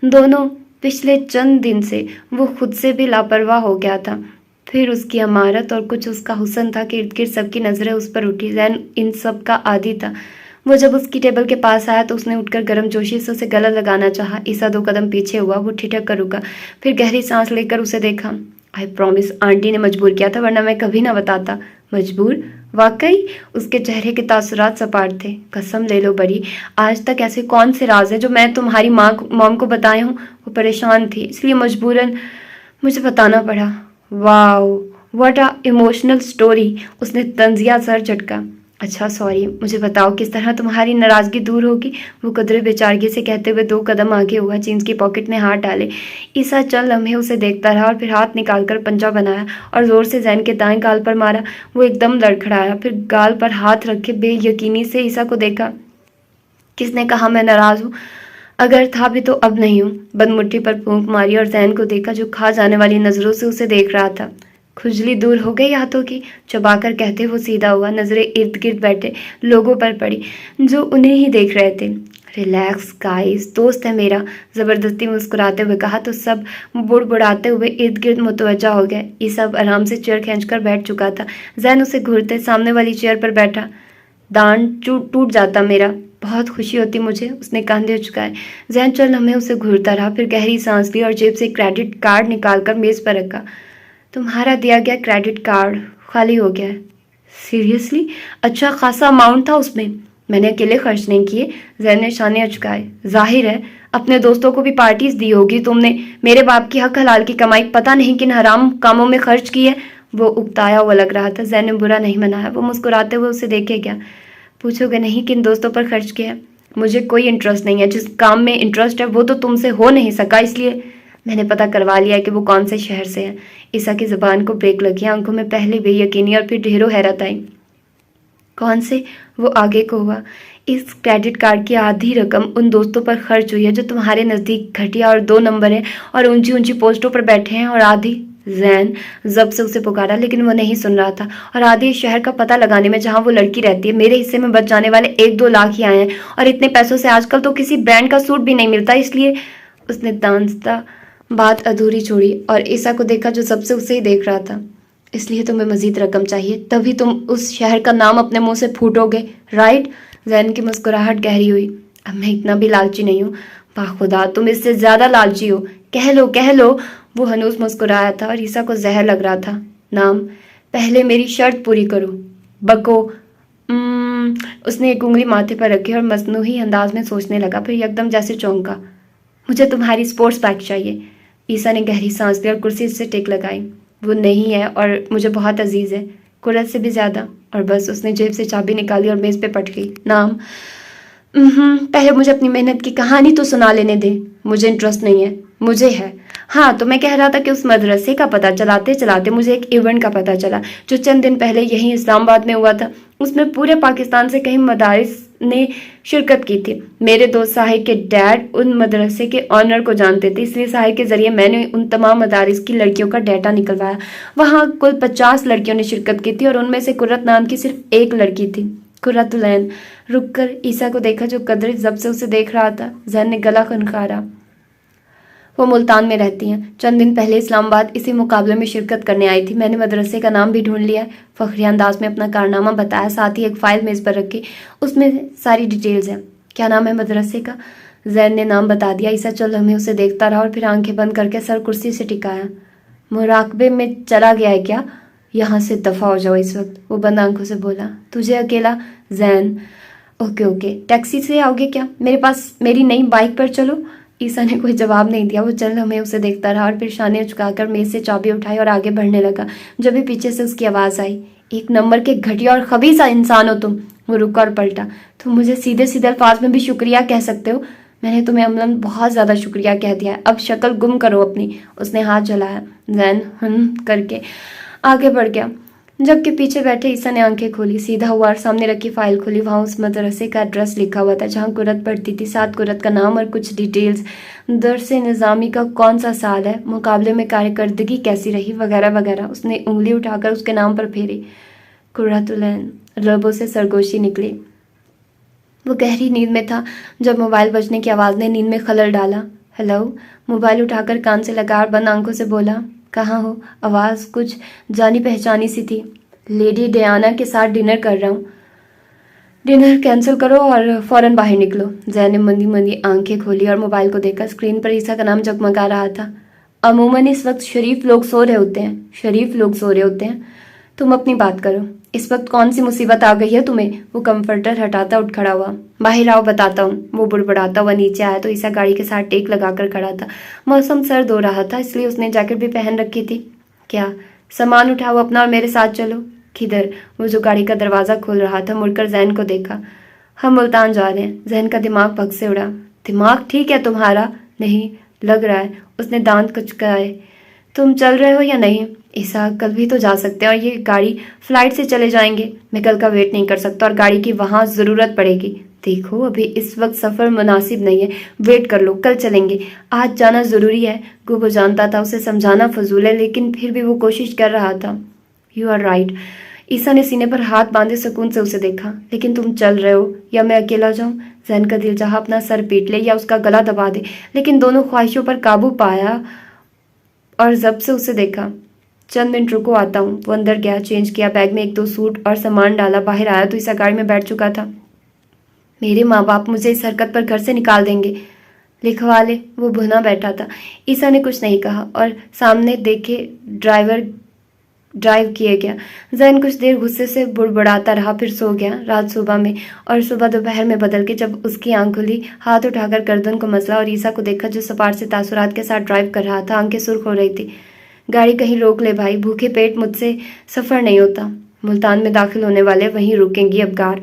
दोनों पिछले चंद दिन से वो खुद से भी लापरवाह हो गया था। फिर उसकी अमारत और कुछ उसका हुस्न था कि इर्द गिर्द सबकी नज़रें उस पर उठी। जैन इन सब का आदी था। वो जब उसकी टेबल के पास आया तो उसने उठकर गर्मजोशी से उसे गला लगाना चाहा। ईसा 2 कदम पीछे हुआ। वो ठिठक कर रुका, फिर गहरी सांस लेकर उसे देखा। आई प्रॉमिस, आंटी ने मजबूर किया था, वरना मैं कभी ना बताता। मजबूर? वाकई? उसके चेहरे के तासुरात सपाट थे। कसम ले लो बड़ी, आज तक ऐसे कौन से राज हैं जो मैं तुम्हारी मॉम को बताए हूँ? वो परेशान थी, इसलिए मजबूरन मुझे बताना पड़ा। Wow, what a emotional story. उसने तंजिया सर झटका। अच्छा सॉरी, मुझे बताओ किस तरह तुम्हारी नाराज़गी दूर होगी? वो कदरे बेचारगी से कहते हुए 2 कदम आगे हुआ, जीन्स की पॉकेट में हाथ डाले। ईसा चंद लम्हे उसे देखता रहा और फिर हाथ निकालकर पंजा बनाया और जोर से जैन के दाएं गाल पर मारा। वो एकदम लड़खड़ाया, फिर गाल पर हाथ रखे बेयकीनी से ईसा को देखा। किसने कहा मैं नाराज़ हूँ? अगर था भी तो अब नहीं हूँ। बंद मुट्ठी पर फूंक मारी और जैन को देखा जो खा जाने वाली नज़रों से उसे देख रहा था। खुजली दूर हो गई हाथों की? चबाकर कहते वो सीधा हुआ, नजरें इर्द गिर्द बैठे लोगों पर पड़ी जो उन्हें ही देख रहे थे। रिलैक्स गाइस, दोस्त है मेरा, जबरदस्ती मुस्कुराते हुए कहा तो सब बुड़बुड़ाते हुए इर्द गिर्द मुतवज्जा हो गए। ये सब आराम से चेयर खींचकर बैठ चुका था। जैन उसे घूरते सामने वाली चेयर पर बैठा। दांत टूट जाता मेरा, बहुत खुशी होती मुझे। उसने कंधे झुकाए। जैन चल हमें उसे घूरता रहा, फिर गहरी सांस ली और जेब से क्रेडिट कार्ड निकालकर मेज पर रखा। तुम्हारा दिया गया क्रेडिट कार्ड खाली हो गया है। सीरियसली? अच्छा खासा अमाउंट था उसमें। मैंने अकेले खर्च नहीं किए। जैन ने शाने अचकाए। जाहिर है अपने दोस्तों को भी पार्टीज दी होगी तुमने। मेरे बाप की हक हलाल की कमाई पता नहीं किन हराम कामों में खर्च की है। वो उकताया हुआ लग रहा था। जैन ने बुरा नहीं मनाया। वो मुस्कुराते हुए उसे देखे गया। पूछोगे नहीं किन दोस्तों पर खर्च किया? मुझे कोई इंटरेस्ट नहीं है। जिस काम में इंटरेस्ट है वो तो तुमसे हो नहीं सका, इसलिए। मैंने पता करवा लिया कि वो कौन से शहर से है। ईसा की जुबान को ब्रेक लगी, आंखों में पहले बेयकीनी और फिर ढेरों हैरत आई। कौन से? वो आगे को हुआ। इस क्रेडिट कार्ड की आधी रकम उन दोस्तों पर खर्च हुई है जो तुम्हारे नज़दीक घटिया और 2 नंबर है और ऊंची ऊंची पोस्टों पर बैठे हैं, और आधी जैन जब से उसे पुकारा, लेकिन वो नहीं सुन रहा था। और आधी इस शहर का पता लगाने में जहां वो लड़की रहती है। मेरे हिस्से में बच जाने वाले 1-2 लाख ही आए हैं, और इतने पैसों से आजकल तो किसी ब्रांड का सूट भी नहीं मिलता, इसलिए उसने दांस्ता बात अधूरी छोड़ी और ईसा को देखा जो सबसे उसे ही देख रहा था। इसलिए तुम्हें मजीद रकम चाहिए, तभी तुम उस शहर का नाम अपने मुंह से फूटोगे, राइट? जैन की मुस्कुराहट गहरी हुई। अब मैं इतना भी लालची नहीं हूँ। वाह खुदा, तुम इससे ज्यादा लालची हो। कह लो कह लो। वो हनूस मुस्कुराया था और ईसा को जहर लग रहा था। नाम? पहले मेरी शर्त पूरी करो। बको। उसने एक उंगली माथे पर रखी और मसनूही अंदाज में सोचने लगा, फिर एकदम जैसे चौंका। मुझे तुम्हारी स्पोर्ट्स बाइक चाहिए। ईसा ने गहरी सांस ली और कुर्सी से टेक लगाई। वो नहीं है और मुझे बहुत अजीज है, कुरत से भी ज्यादा। और बस उसने जेब से चाबी निकाली और मेज पे पट गई। नाम? पहले मुझे अपनी मेहनत की कहानी तो सुना लेने दे। मुझे इंटरेस्ट नहीं है। मुझे है। हाँ, तो मैं कह रहा था कि उस मदरसे का पता चलाते चलाते मुझे एक इवेंट का पता चला जो चंद दिन पहले यहीं इस्लामाबाद में हुआ था। उसमें पूरे पाकिस्तान से कई मदारिस ने शिरकत की थी। मेरे दोस्त साहिर के डैड उन मदरसे के ऑनर को जानते थे, इसलिए साहिर के जरिए मैंने उन तमाम मदारिस की लड़कियों का डाटा निकलवाया। वहाँ कुल 50 लड़कियों ने शिरकत की थी और उनमें से कुर्रत नाम की सिर्फ एक लड़की थी। कुर्रतुलैन। रुककर ईसा को देखा जो कदर जब से उसे देख रहा था। जैन ने गला खनकारा। वो मुल्तान में रहती हैं। चंद दिन पहले इस्लामाबाद इसी मुकाबले में शिरकत करने आई थी। मैंने मदरसे का नाम भी ढूंढ लिया है। फखरी अंदाज में अपना कारनामा बताया, साथ ही एक फाइल मेज पर रखी, उसमें सारी डिटेल्स हैं। क्या नाम है मदरसे का? जैन ने नाम बता दिया। ईसा चल हमें उसे देखता रहा और फिर आंखें बंद करके सर कुर्सी से टिकाया। मुराकबे में चला गया है क्या? यहाँ से दफा हो जाओ इस वक्त, वो बंद आंखों से बोला। तुझे अकेला? जैन। ओके ओके, टैक्सी से आओगे क्या? मेरे पास मेरी नई बाइक पर चलो। ईसा ने कोई जवाब नहीं दिया। वो चल हमें उसे देखता रहा और फिर शाने झुकाकर मेज से चाबी उठाई और आगे बढ़ने लगा। जब भी पीछे से उसकी आवाज आई, 1 नंबर के घटिया और खबीसा इंसान हो तुम। वो रुका और पलटा। तुम मुझे सीधे सीधे अल्फाज में भी शुक्रिया कह सकते हो। मैंने तुम्हें अमलन बहुत ज्यादा शुक्रिया कह दिया है, अब शक्ल गुम करो अपनी। उसने हाथ जलाया। जैन करके आगे बढ़ गया, जबकि पीछे बैठे ईसा ने आंखें खोली, सीधा हुआ और सामने रखी फाइल खोली। वहां उस मदरसे का एड्रेस लिखा हुआ था जहां कुरत पढ़ती थी, साथ कुरत का नाम और कुछ डिटेल्स, दर्स निज़ामी का कौन सा साल है, मुकाबले में कारकर्दगी कैसी रही, वगैरह वगैरह। उसने उंगली उठाकर उसके नाम पर फेरी। कुर्रतुलैन। लबों से सरगोशी निकली। वो गहरी नींद में था जब मोबाइल बजने की आवाज़ ने नींद में खलल डाला। हेलो। मोबाइल उठाकर कान से लगा और बंद आंखों से बोला, कहाँ हो? आवाज़ कुछ जानी पहचानी सी थी। लेडी डियाना के साथ डिनर कर रहा हूँ। डिनर कैंसिल करो और फौरन बाहर निकलो। जैन ने मंदी मंदी आंखें खोली और मोबाइल को देखा। स्क्रीन पर ईसा का नाम जगमगा रहा था। अमूमन इस वक्त शरीफ लोग सो रहे होते हैं। शरीफ लोग सो रहे होते हैं। तुम अपनी बात करो। इस वक्त कौन सी मुसीबत आ गई है तुम्हें? वो कंफर्टर हटाता उठ खड़ा हुआ। बाहर आओ, बताता हूँ। वो बुड़बड़ाता हुआ नीचे आया तो ईसा गाड़ी के साथ टेक लगाकर खड़ा था। मौसम सर्द हो रहा था, इसलिए उसने जैकेट भी पहन रखी थी। क्या? सामान उठाओ अपना और मेरे साथ चलो। किधर? वो जो गाड़ी का दरवाजा खोल रहा था मुड़कर जैन को देखा। हम मुल्तान जा रहे हैं। जैन का दिमाग भग से उड़ा। दिमाग ठीक है तुम्हारा? नहीं लग रहा है। उसने दांत कुचकाए। तुम चल रहे हो या नहीं? ईसा, कल भी तो जा सकते हैं और ये गाड़ी फ्लाइट से चले जाएंगे। मैं कल का वेट नहीं कर सकता और गाड़ी की वहां जरूरत पड़ेगी। देखो अभी इस वक्त सफर मुनासिब नहीं है, वेट कर लो, कल चलेंगे। आज जाना जरूरी है। वो जानता था उसे समझाना फजूल है, लेकिन फिर भी वो कोशिश कर रहा था। You are right. ईसा ने सीने पर हाथ बांधे सुकून से उसे देखा। लेकिन तुम चल रहे हो या मैं अकेला जाऊं? जैन का दिल चाहा अपना सर पीट ले या उसका गला दबा दे, लेकिन दोनों ख्वाहिशों पर काबू पाया और जब से उसे देखा। चंद मिनट रुको, आता हूँ। वो अंदर गया, चेंज किया, बैग में 1-2 सूट और सामान डाला। बाहर आया तो ईसा गाड़ी में बैठ चुका था। मेरे माँ बाप मुझे इस हरकत पर घर से निकाल देंगे। लिखवा ले। वो भुना बैठा था। ईसा ने कुछ नहीं कहा और सामने देखे ड्राइव किए गया। जैन कुछ देर गुस्से से बुड़बुड़ाता रहा, फिर सो गया। रात सुबह में और सुबह दोपहर में बदल के जब उसकी आंख खुली, हाथ उठाकर गर्दन को मसला और ईसा को देखा जो सपाट से तासुरात के साथ ड्राइव कर रहा था। आंखें सुर्ख हो रही थी। गाड़ी कहीं रोक ले भाई, भूखे पेट मुझसे सफ़र नहीं होता। मुल्तान में दाखिल होने वाले वहीं रुकेंगी अब कार।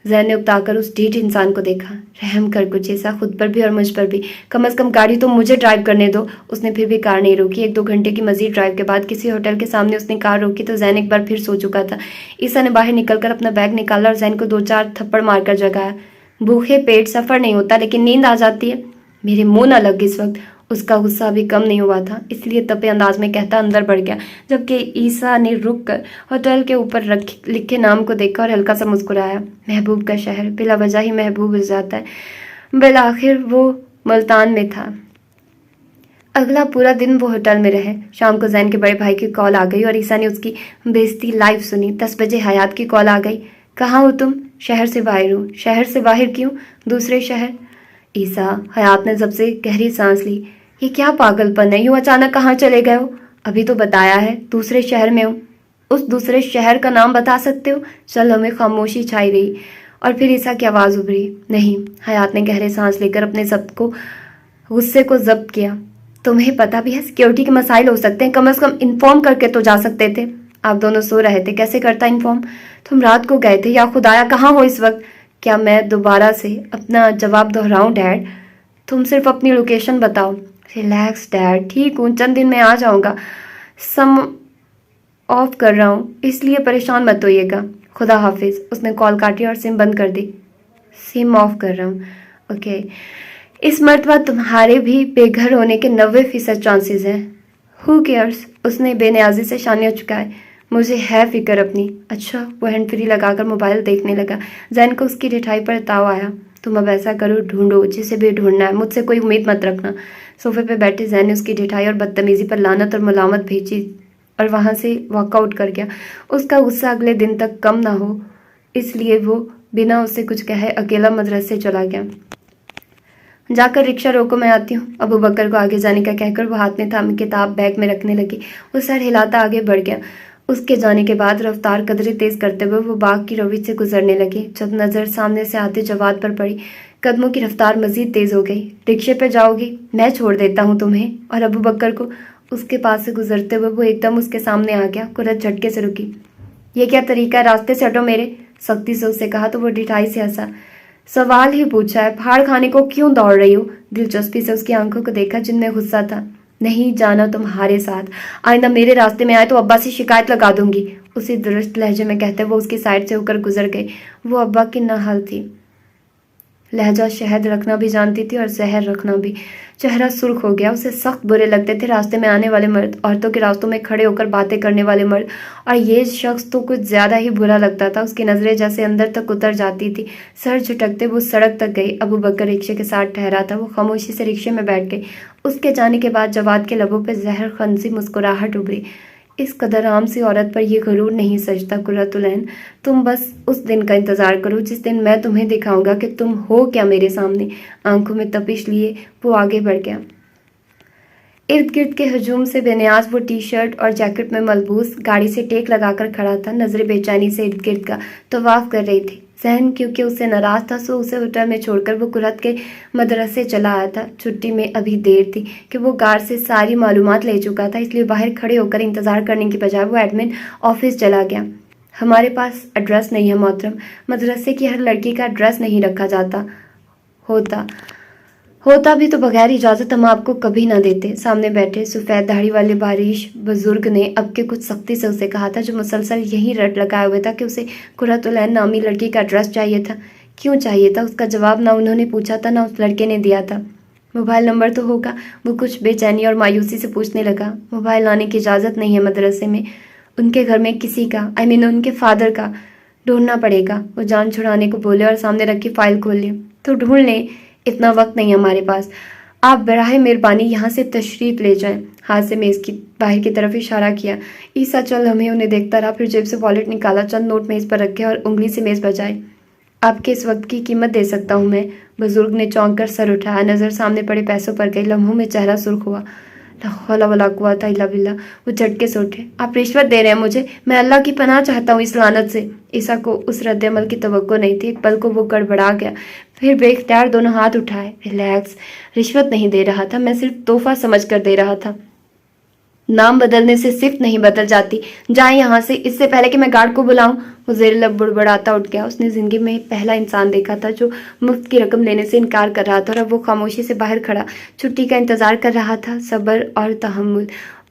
जैन ने उकताकर उस ढीठ इंसान को देखा। रहम कर कुछ ऐसा, खुद पर भी और मुझ पर भी। कम से कम गाड़ी तो मुझे ड्राइव करने दो। उसने फिर भी कार नहीं रोकी। 1-2 घंटे की मजीद ड्राइव के बाद किसी होटल के सामने उसने कार रोकी तो जैन एक बार फिर सो चुका था। ईसा ने बाहर निकलकर अपना बैग निकाला और जैन को 2-4 थप्पड़ मारकर जगाया। भूखे पेट सफर नहीं होता, लेकिन नींद आ जाती है। मेरे मुंह न लग इस वक्त। उसका गुस्सा अभी कम नहीं हुआ था, इसलिए तपे अंदाज में कहता अंदर बढ़ गया, जबकि ईसा ने रुक कर होटल के ऊपर लिखे नाम को देखा और हल्का सा मुस्कुराया। महबूब का शहर बिला वजह ही महबूब हो जाता है। बिलाखिर वो मुल्तान में था। अगला पूरा दिन वो होटल में रहे। शाम को जैन के बड़े भाई की कॉल आ गई और ईसा ने उसकी बेइज्जती लाइव सुनी। 10 बजे हयात की कॉल आ गई। कहाँ हो तुम? शहर से बाहर हूँ। शहर से बाहर क्यों? दूसरे शहर। ईसा, हयात ने सबसे गहरी सांस ली। ये क्या पागलपन है? यूं अचानक कहाँ चले गए हो? अभी तो बताया है, दूसरे शहर में हूँ। उस दूसरे शहर का नाम बता सकते हो? चल, हमें खामोशी छाई रही और फिर ईसा की आवाज़ उभरी। नहीं। हयात ने गहरे सांस लेकर अपने गुस्से को जब्त किया। तुम्हें पता भी है सिक्योरिटी के मसाइल हो सकते हैं, कम से कम इन्फॉर्म करके तो जा सकते थे। आप दोनों सो रहे थे, कैसे करता इन्फॉर्म? तुम रात को गए थे। या खुदाया, कहाँ हो इस वक्त? क्या मैं दोबारा से अपना जवाब दोहराऊं डैड? तुम सिर्फ अपनी लोकेशन बताओ। रिलैक्स डैड, ठीक हूँ, चंद दिन में आ जाऊँगा। सम ऑफ कर रहा हूँ, इसलिए परेशान मत होइएगा। खुदा हाफिज। उसने कॉल काटी और सिम बंद कर दी। सिम ऑफ कर रहा हूँ, ओके। इस मर्तबा तुम्हारे भी बेघर होने के 90% चांसेस हैं। Who cares? उसने बेनियाजी से शानियाँ चुकाए। मुझे है फिक्र अपनी। अच्छा। वो हैंड फ्री लगाकर मोबाइल देखने लगा। जैन को उसकी रिठाई पर ताव आया। तुम अब ऐसा करो, ढूंढो जिसे भी ढूंढना है, मुझसे कोई उम्मीद मत रखना। सोफे पे बैठे जैन ने उसकी ढिठाई और बदतमीजी पर लानत और मलामत भेजी और वहां से वॉकआउट कर गया। उसका गुस्सा अगले दिन तक कम ना हो, इसलिए वो बिना उससे कुछ कहे अकेला मदरसे चला गया। जाकर रिक्शा रोको, मैं आती हूँ। अबू बकर को आगे जाने का कहकर वो हाथ में थामी किताब बैग में रखने लगी। वो सर हिलाता आगे बढ़ गया। उसके जाने के बाद रफ्तार कदरे तेज करते हुए वो बाग की रवि से गुजरने लगी। जब नजर सामने से आते जवाद पर पड़ी, कदमों की रफ्तार मजीद तेज हो गई। रिक्शे पे जाओगी? मैं छोड़ देता हूँ तुम्हें। और अबू बकर को उसके पास से गुजरते हुए वो एकदम उसके सामने आ गया। कुरत झटके से रुकी। ये क्या तरीका है? रास्ते से हटो मेरे, सख्ती से उससे कहा तो वो ढिठाई से हंसा। सवाल ही पूछा है, फाड़ खाने को क्यों दौड़ रही हो? दिलचस्पी से उसकी आंखों को देखा जिनमें गुस्सा था। नहीं जाना तुम्हारे साथ। आइंदा मेरे रास्ते में आए तो अब्बा से शिकायत लगा दूंगी, उसी दुरुस्त लहजे में कहते वो उसकी साइड से होकर गुजर गई। वो अब्बा की नाहल थी। लहजा शहद रखना भी जानती थी और जहर रखना भी। चेहरा सुर्ख हो गया। उसे सख्त बुरे लगते थे रास्ते में आने वाले मर्द, औरतों के रास्तों में खड़े होकर बातें करने वाले मर्द, और ये शख्स तो कुछ ज्यादा ही बुरा लगता था। उसकी नजरें जैसे अंदर तक उतर जाती थी। सर झुटकते वो सड़क तक गई। अबू बकर रिक्शे के साथ ठहरा था। वो खामोशी से रिक्शे में बैठ गई। उसके जाने के बाद जवाद के लबों पर जहर खनसी मुस्कुराहट उभरी। इस कदर आम सी औरत पर यह गरूर नहीं सजता कुर्रतुलैन। तुम बस उस दिन का इंतजार करो जिस दिन मैं तुम्हें दिखाऊंगा कि तुम हो क्या मेरे सामने। आंखों में तपिश लिए वो आगे बढ़ गया। इर्द गिर्द के हजूम से बेनियाज वो टी शर्ट और जैकेट में मलबूस गाड़ी से टेक लगाकर खड़ा था। नजरें बेचैनी से इर्द गिर्द का तवाफ कर रही थी। जहन क्योंकि उससे नाराज था, सो उसे होटल में छोड़कर वो कुरत के मदरसे चला आया था। छुट्टी में अभी देर थी कि वो गार्ड से सारी मालूमात ले चुका था, इसलिए बाहर खड़े होकर इंतजार करने की बजाय वो एडमिन ऑफिस चला गया। हमारे पास एड्रेस नहीं है मोहतरम। मदरसे की हर लड़की का एड्रेस नहीं रखा जाता। होता भी तो बगैर इजाज़त हम आपको कभी ना देते। सामने बैठे सफ़ेद दाढ़ी वाले बारिश बुजुर्ग ने अब के कुछ सख्ती से उसे कहा था, जो मुसलसल यही रट लगाए हुए था कि उसे कुर्रतुलैन नामी लड़की का एड्रेस चाहिए था। क्यों चाहिए था? उसका जवाब ना उन्होंने पूछा था ना उस लड़के ने दिया था। मोबाइल नंबर तो होगा, वो कुछ बेचैनी और मायूसी से पूछने लगा। मोबाइल लाने की इजाज़त नहीं है मदरसे में। उनके घर में किसी का, उनके फादर का ढूंढना पड़ेगा। वो जान छुड़ाने को बोले और सामने रखी फाइल खोल ली। तो ढूंढ लें, इतना वक्त नहीं है हमारे पास। आप बराह मेहरबानी यहाँ से तशरीफ ले जाएं। हाथ से मेज़ की बाहर की तरफ इशारा किया। ईसा चल हमें उन्हें देखता रहा, फिर जेब से वॉलेट निकाला, चंद नोट मेज़ पर रखे और उंगली से मेज़ बजाई। आपके इस वक्त की कीमत दे सकता हूँ मैं। बुजुर्ग ने चौंक कर सर उठाया। नज़र सामने पड़े पैसों पर गई। लम्हों में चेहरा सुर्ख हुआ। ला हौला वला कुव्वता इल्ला बिल्लाह। वो झटके से उठे। आप रिश्वत दे रहे हैं मुझे? मैं अल्लाह की पनाह चाहता हूँ इस लानत से। ईसा को उस रद्द-ए-अमल की तवक्को नहीं थी। एक पल को वो गड़बड़ा गया, फिर बेख्तियार दोनों हाथ उठाए। रिलैक्स, रिश्वत नहीं दे रहा था, मैं सिर्फ तोहफा समझ कर दे रहा था। नाम बदलने से सिर्फ नहीं बदल जाती। जाए यहाँ से, इससे पहले कि मैं गार्ड को बुलाऊं। वो ज़ेर लब बुड़बड़ाता उठ गया। उसने जिंदगी में पहला इंसान देखा था जो मुफ्त की रकम लेने से इनकार कर रहा था, और अब वो खामोशी से बाहर खड़ा छुट्टी का इंतजार कर रहा था। सब्र और तहम्मुल,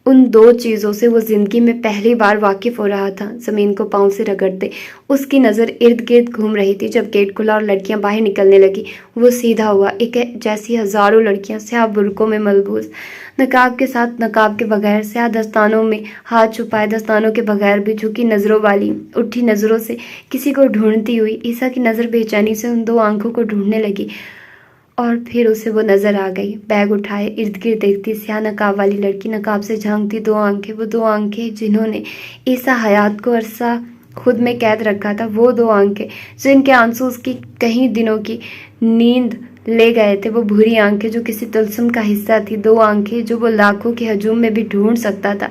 उन दो चीज़ों से वो जिंदगी में पहली बार वाकिफ हो रहा था। जमीन को पांव से रगड़ते उसकी नज़र इर्द गिर्द घूम रही थी। जब गेट खुला और लड़कियां बाहर निकलने लगी, वो सीधा हुआ। एक जैसी हजारों लड़कियां स्याह बुर्कों में मलबूस, नकाब के साथ, नकाब के बगैर, स्याह दस्तानों में हाथ छुपाए, दस्तानों के बगैर भी, झुकी नज़रों वाली, उठी नज़रों से किसी को ढूंढती हुई। ईसा की नज़र बेचैनी से उन दो आंखों को ढूंढने लगी, और फिर उसे वो नजर आ गई। बैग उठाए, इर्द गिर्द देखती, स्याह नकाब वाली लड़की, नकाब से झांकती दो आंखें, वो दो आंखें जिन्होंने ईसा हयात को अरसा खुद में कैद रखा था, वो दो आंखें जिनके आंसू उसकी कई दिनों की नींद ले गए थे, वो भूरी आंखें जो किसी तलस्म का हिस्सा थी, दो आंखें जो वो लाखों के हजूम में भी ढूंढ सकता था,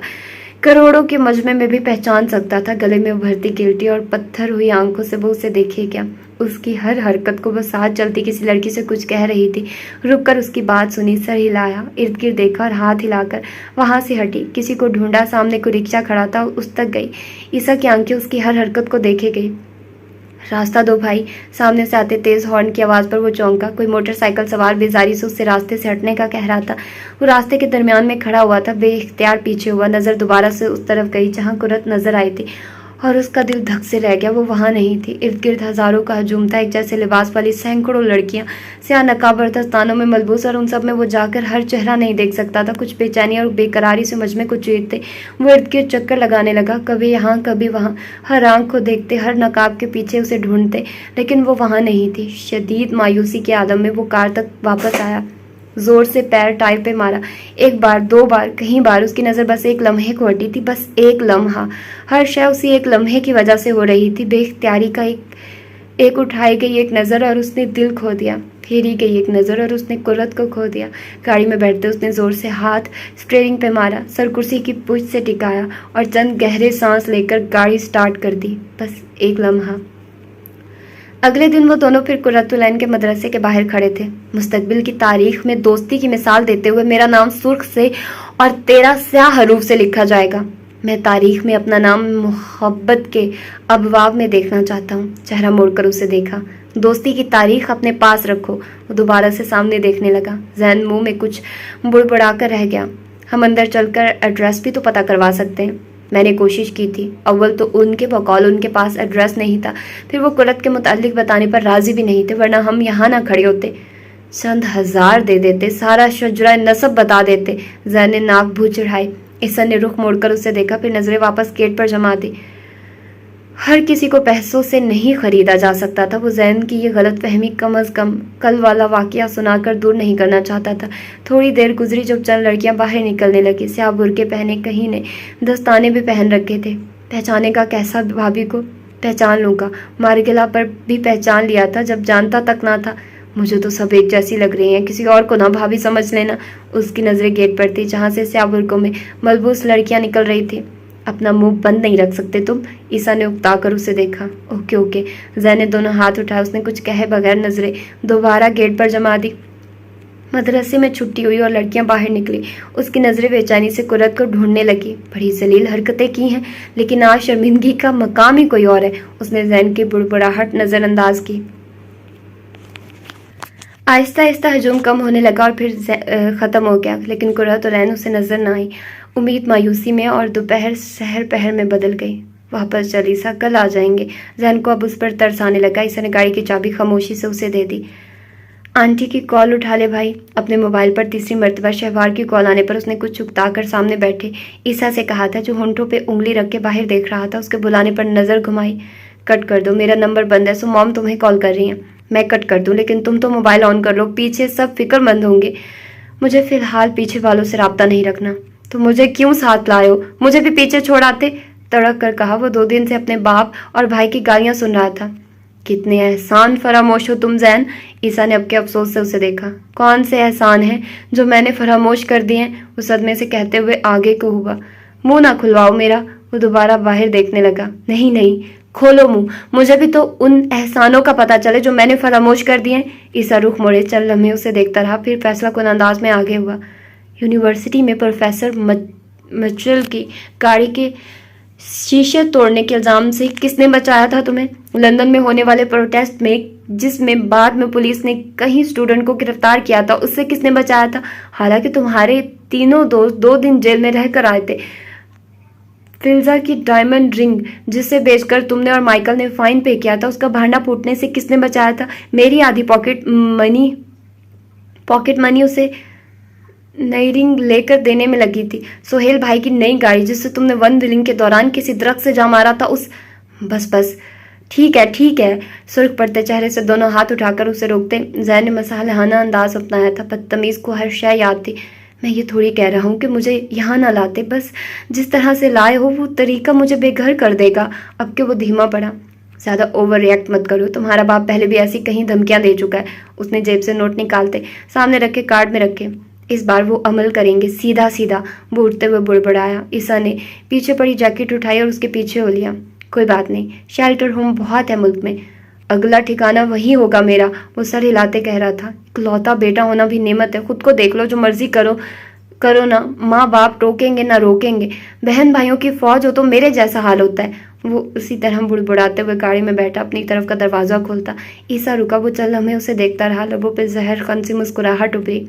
करोड़ों के मजमे में भी पहचान सकता था। गले में उभरती गिल्टी और पत्थर हुई आंखों से वो उसे देखे क्या? उसकी हर हरकत को वो साथ चलती किसी लड़की से कुछ कह रही थी। रुककर उसकी बात सुनी, सर हिलाया, इर्द गिर्द देखा और हाथ हिलाकर वहां से हटी। किसी को ढूंढा, सामने को रिक्शा खड़ा था, उस तक गई। ईसा की आंखें उसकी हर हरकत को देखे गई। रास्ता दो भाई। सामने से आते तेज हॉर्न की आवाज पर वो चौंका। कोई मोटरसाइकिल सवार बेजारी से उससे रास्ते से हटने का कह रहा था। वो रास्ते के दरमियान में खड़ा हुआ था, बेइख्तियार पीछे हुआ। नजर दोबारा से उस तरफ गई जहां कुरत नजर आई थी, और उसका दिल धक से रह गया। वो वहां नहीं थी। इर्द गिर्द हजारों का हजूम था, एक जैसे लिबास वाली सैकड़ों लड़कियां, स्याह नकाब और दस्तानों में मलबूस, और उन सब में वो जाकर हर चेहरा नहीं देख सकता था। कुछ बेचैनी और बेकरारी से मजमे को चीरते वो इर्द गिर्द चक्कर लगाने लगा, कभी यहाँ कभी वहाँ, हर आंख को देखते, हर नकाब के पीछे उसे ढूंढते, लेकिन वो वहाँ नहीं थी। शदीद मायूसी के आदम में वो कार तक वापस आया, जोर से पैर टायर पे मारा। एक बार, दो बार, कई बार उसकी नज़र बस एक लम्हे को हटी थी, बस एक लम्हा। हर शय उसी एक लम्हे की वजह से हो रही थी। बेख्तियारी का एक उठाई गई एक नज़र और उसने दिल खो दिया, फेरी गई एक नज़र और उसने कुर्रत को खो दिया। गाड़ी में बैठते उसने जोर से हाथ स्टीयरिंग पे मारा, सर कुर्सी की पूंछ से टिकाया और चंद गहरे सांस लेकर गाड़ी स्टार्ट कर दी। बस एक लम्हा। अगले दिन वो दोनों फिर कुर्रतुलैन के मदरसे के बाहर खड़े थे। मुस्तकबिल की तारीख में दोस्ती की मिसाल देते हुए, मेरा नाम सुर्ख से और तेरा स्याह हरूफ से लिखा जाएगा। मैं तारीख में अपना नाम मोहब्बत के अबवाब में देखना चाहता हूँ। चेहरा मोड़कर उसे देखा। दोस्ती की तारीख अपने पास रखो। वो दोबारा से सामने देखने लगा। जैन मुंह में कुछ बुड़बुड़ा कर रह गया। हम अंदर चलकर एड्रेस भी तो पता करवा सकते हैं। मैंने कोशिश की थी। अव्वल तो उनके बकौल उनके पास एड्रेस नहीं था, फिर वो कुरत के मुतालिक बताने पर राजी भी नहीं थे, वरना हम यहाँ ना खड़े होते। चंद हजार दे देते, सारा शजरा नसब बता देते। जैन ने नाक भू चढ़ाई। ईसा ने रुख मोड़कर उसे देखा, फिर नजरें वापस गेट पर जमा दी। हर किसी को पैसों से नहीं खरीदा जा सकता था। वो जैन की ये गलत फहमी कम अज कम कल वाला वाकया सुनाकर दूर नहीं करना चाहता था। थोड़ी देर गुजरी जब चंद लड़कियां बाहर निकलने लगी। स्याह बुरके पहने, कहीं ने दस्ताने भी पहन रखे थे। पहचाने का कैसा? भाभी को पहचान लूंगा, मारगिला पर भी पहचान लिया था जब जानता तक ना था। मुझे तो सब एक जैसी लग रही हैं, किसी और को ना भाभी समझ लेना। उसकी नजरें गेट पर थी जहां से स्याह बुरकों में मलबूस लड़कियां निकल रही थी। अपना मुंह बंद नहीं रख सकते तुम? ईसा ने उकता कर उसे देखा। Okay okay. जैन ने दोनों हाथ उठाए। उसने कुछ कहे बगैर नजरें दोबारा गेट पर जमा दी। मदरसे में छुट्टी हुई और लड़कियां बाहर निकली। उसकी नजरें बेचैनी से कुरत को ढूंढने लगी। बड़ी जलील हरकतें की हैं, लेकिन आज शर्मिंदगी का मकाम ही कोई और है। उसने जैन की बुड़बुड़ाहट नजरअंदाज की। आहिस्ता आहिस्ता हजूम कम होने लगा और फिर ख़त्म हो गया, लेकिन कुरत और रैन उसे नजर न आई। उम्मीद मायूसी में और दोपहर सहर पहर में बदल गई। वापस चल ईसा, कल आ जाएंगे। जैन को अब उस पर तरस आने लगा। ईसा ने गाड़ी की चाबी खामोशी से उसे दे दी। आंटी की कॉल उठा ले भाई। अपने मोबाइल पर तीसरी मर्तबा शहवार की कॉल आने पर उसने कुछ चुकताकर सामने बैठे ईसा से कहा था, जो होंठों पे उंगली रख के बाहर देख रहा था। उसके बुलाने पर नजर घुमाई। कट कर दो, मेरा नंबर बंद है, सो मॉम तुम्हें कॉल कर रही हैं। मैं कट कर दूं, लेकिन तुम तो मोबाइल ऑन कर लो, पीछे सब फिक्रमंद होंगे। मुझे फिलहाल पीछे वालों से राब्ता नहीं रखना। तो मुझे क्यों साथ लाए हो? मुझे भी पीछे छोड़ आते, तड़क कर कहा। वो 2 दिन से अपने बाप और भाई की गालियां सुन रहा था। कितने एहसान फरामोश हो तुम जैन। ईसा ने अब के अफसोस से उसे देखा। कौन से एहसान हैं जो मैंने फरामोश कर दिए हैं? उस सदमे से कहते हुए आगे को हुआ। मुंह ना खुलवाओ मेरा। वो दोबारा बाहर देखने लगा। नहीं नहीं, खोलो मुंह, मुझे भी तो उन एहसानों का पता चले जो मैंने फरामोश कर दिए। ईसा रुख मोड़े, चल लम्हे उसे देखता रहा, फिर फैसला कुन अंदाज में आगे हुआ। यूनिवर्सिटी में प्रोफेसर मिचेल की गाड़ी के शीशे तोड़ने के इल्जाम से किसने बचाया था तुम्हें? लंदन में होने वाले प्रोटेस्ट में, जिसमें बाद में पुलिस ने कई स्टूडेंट को गिरफ्तार किया था, उससे किसने बचाया था? हालांकि तुम्हारे तीनों दोस्त 2 दिन जेल में रहकर आए थे। फिल्जा की डायमंड रिंग, जिसे बेचकर तुमने और माइकल ने फाइन पे किया था, उसका भांडा फूटने से किसने बचाया था? मेरी आधी पॉकेट मनी उसे नई रिंग लेकर देने में लगी थी। सोहेल भाई की नई गाड़ी, जिससे तुमने वन व्हीलिंग के दौरान किसी दरख्त से जा मारा था, उस बस ठीक है। सुर्ख पड़ते चेहरे से दोनों हाथ उठाकर उसे रोकते जैन ने मसालेहाना अंदाज अपनाया था। बदतमीज को हर शय याद थी। मैं ये थोड़ी कह रहा हूँ कि मुझे यहाँ ना लाते, बस जिस तरह से लाए हो वो तरीका मुझे बेघर कर देगा। अब के वो धीमा पड़ा। ज़्यादा ओवर रिएक्ट मत करो, तुम्हारा बाप पहले भी ऐसी कहीं धमकियां दे चुका है। उसने जेब से नोट निकालते सामने रखे कार्ड में रखे। इस बार वो अमल करेंगे, सीधा। वो उठते हुए बुड़बुड़ाया। ईसा ने पीछे पड़ी जैकेट उठाई और उसके पीछे हो लिया। कोई बात नहीं, शेल्टर होम बहुत है मुल्क में, अगला ठिकाना वही होगा मेरा। वो सर हिलाते कह रहा था। इकलौता बेटा होना भी नेमत है। खुद को देख लो, जो मर्जी करो ना, माँ बाप टोकेंगे ना रोकेंगे। बहन भाइयों की फौज हो तो मेरे जैसा हाल होता है। वो उसी तरह बुड़बुड़ाते हुए गाड़ी में बैठा अपनी तरफ का दरवाजा खोलता। ईसा रुका। वो चल हमें उसे देखता रहा। लबों पे जहर खन सी मुस्कुराहट उभरी।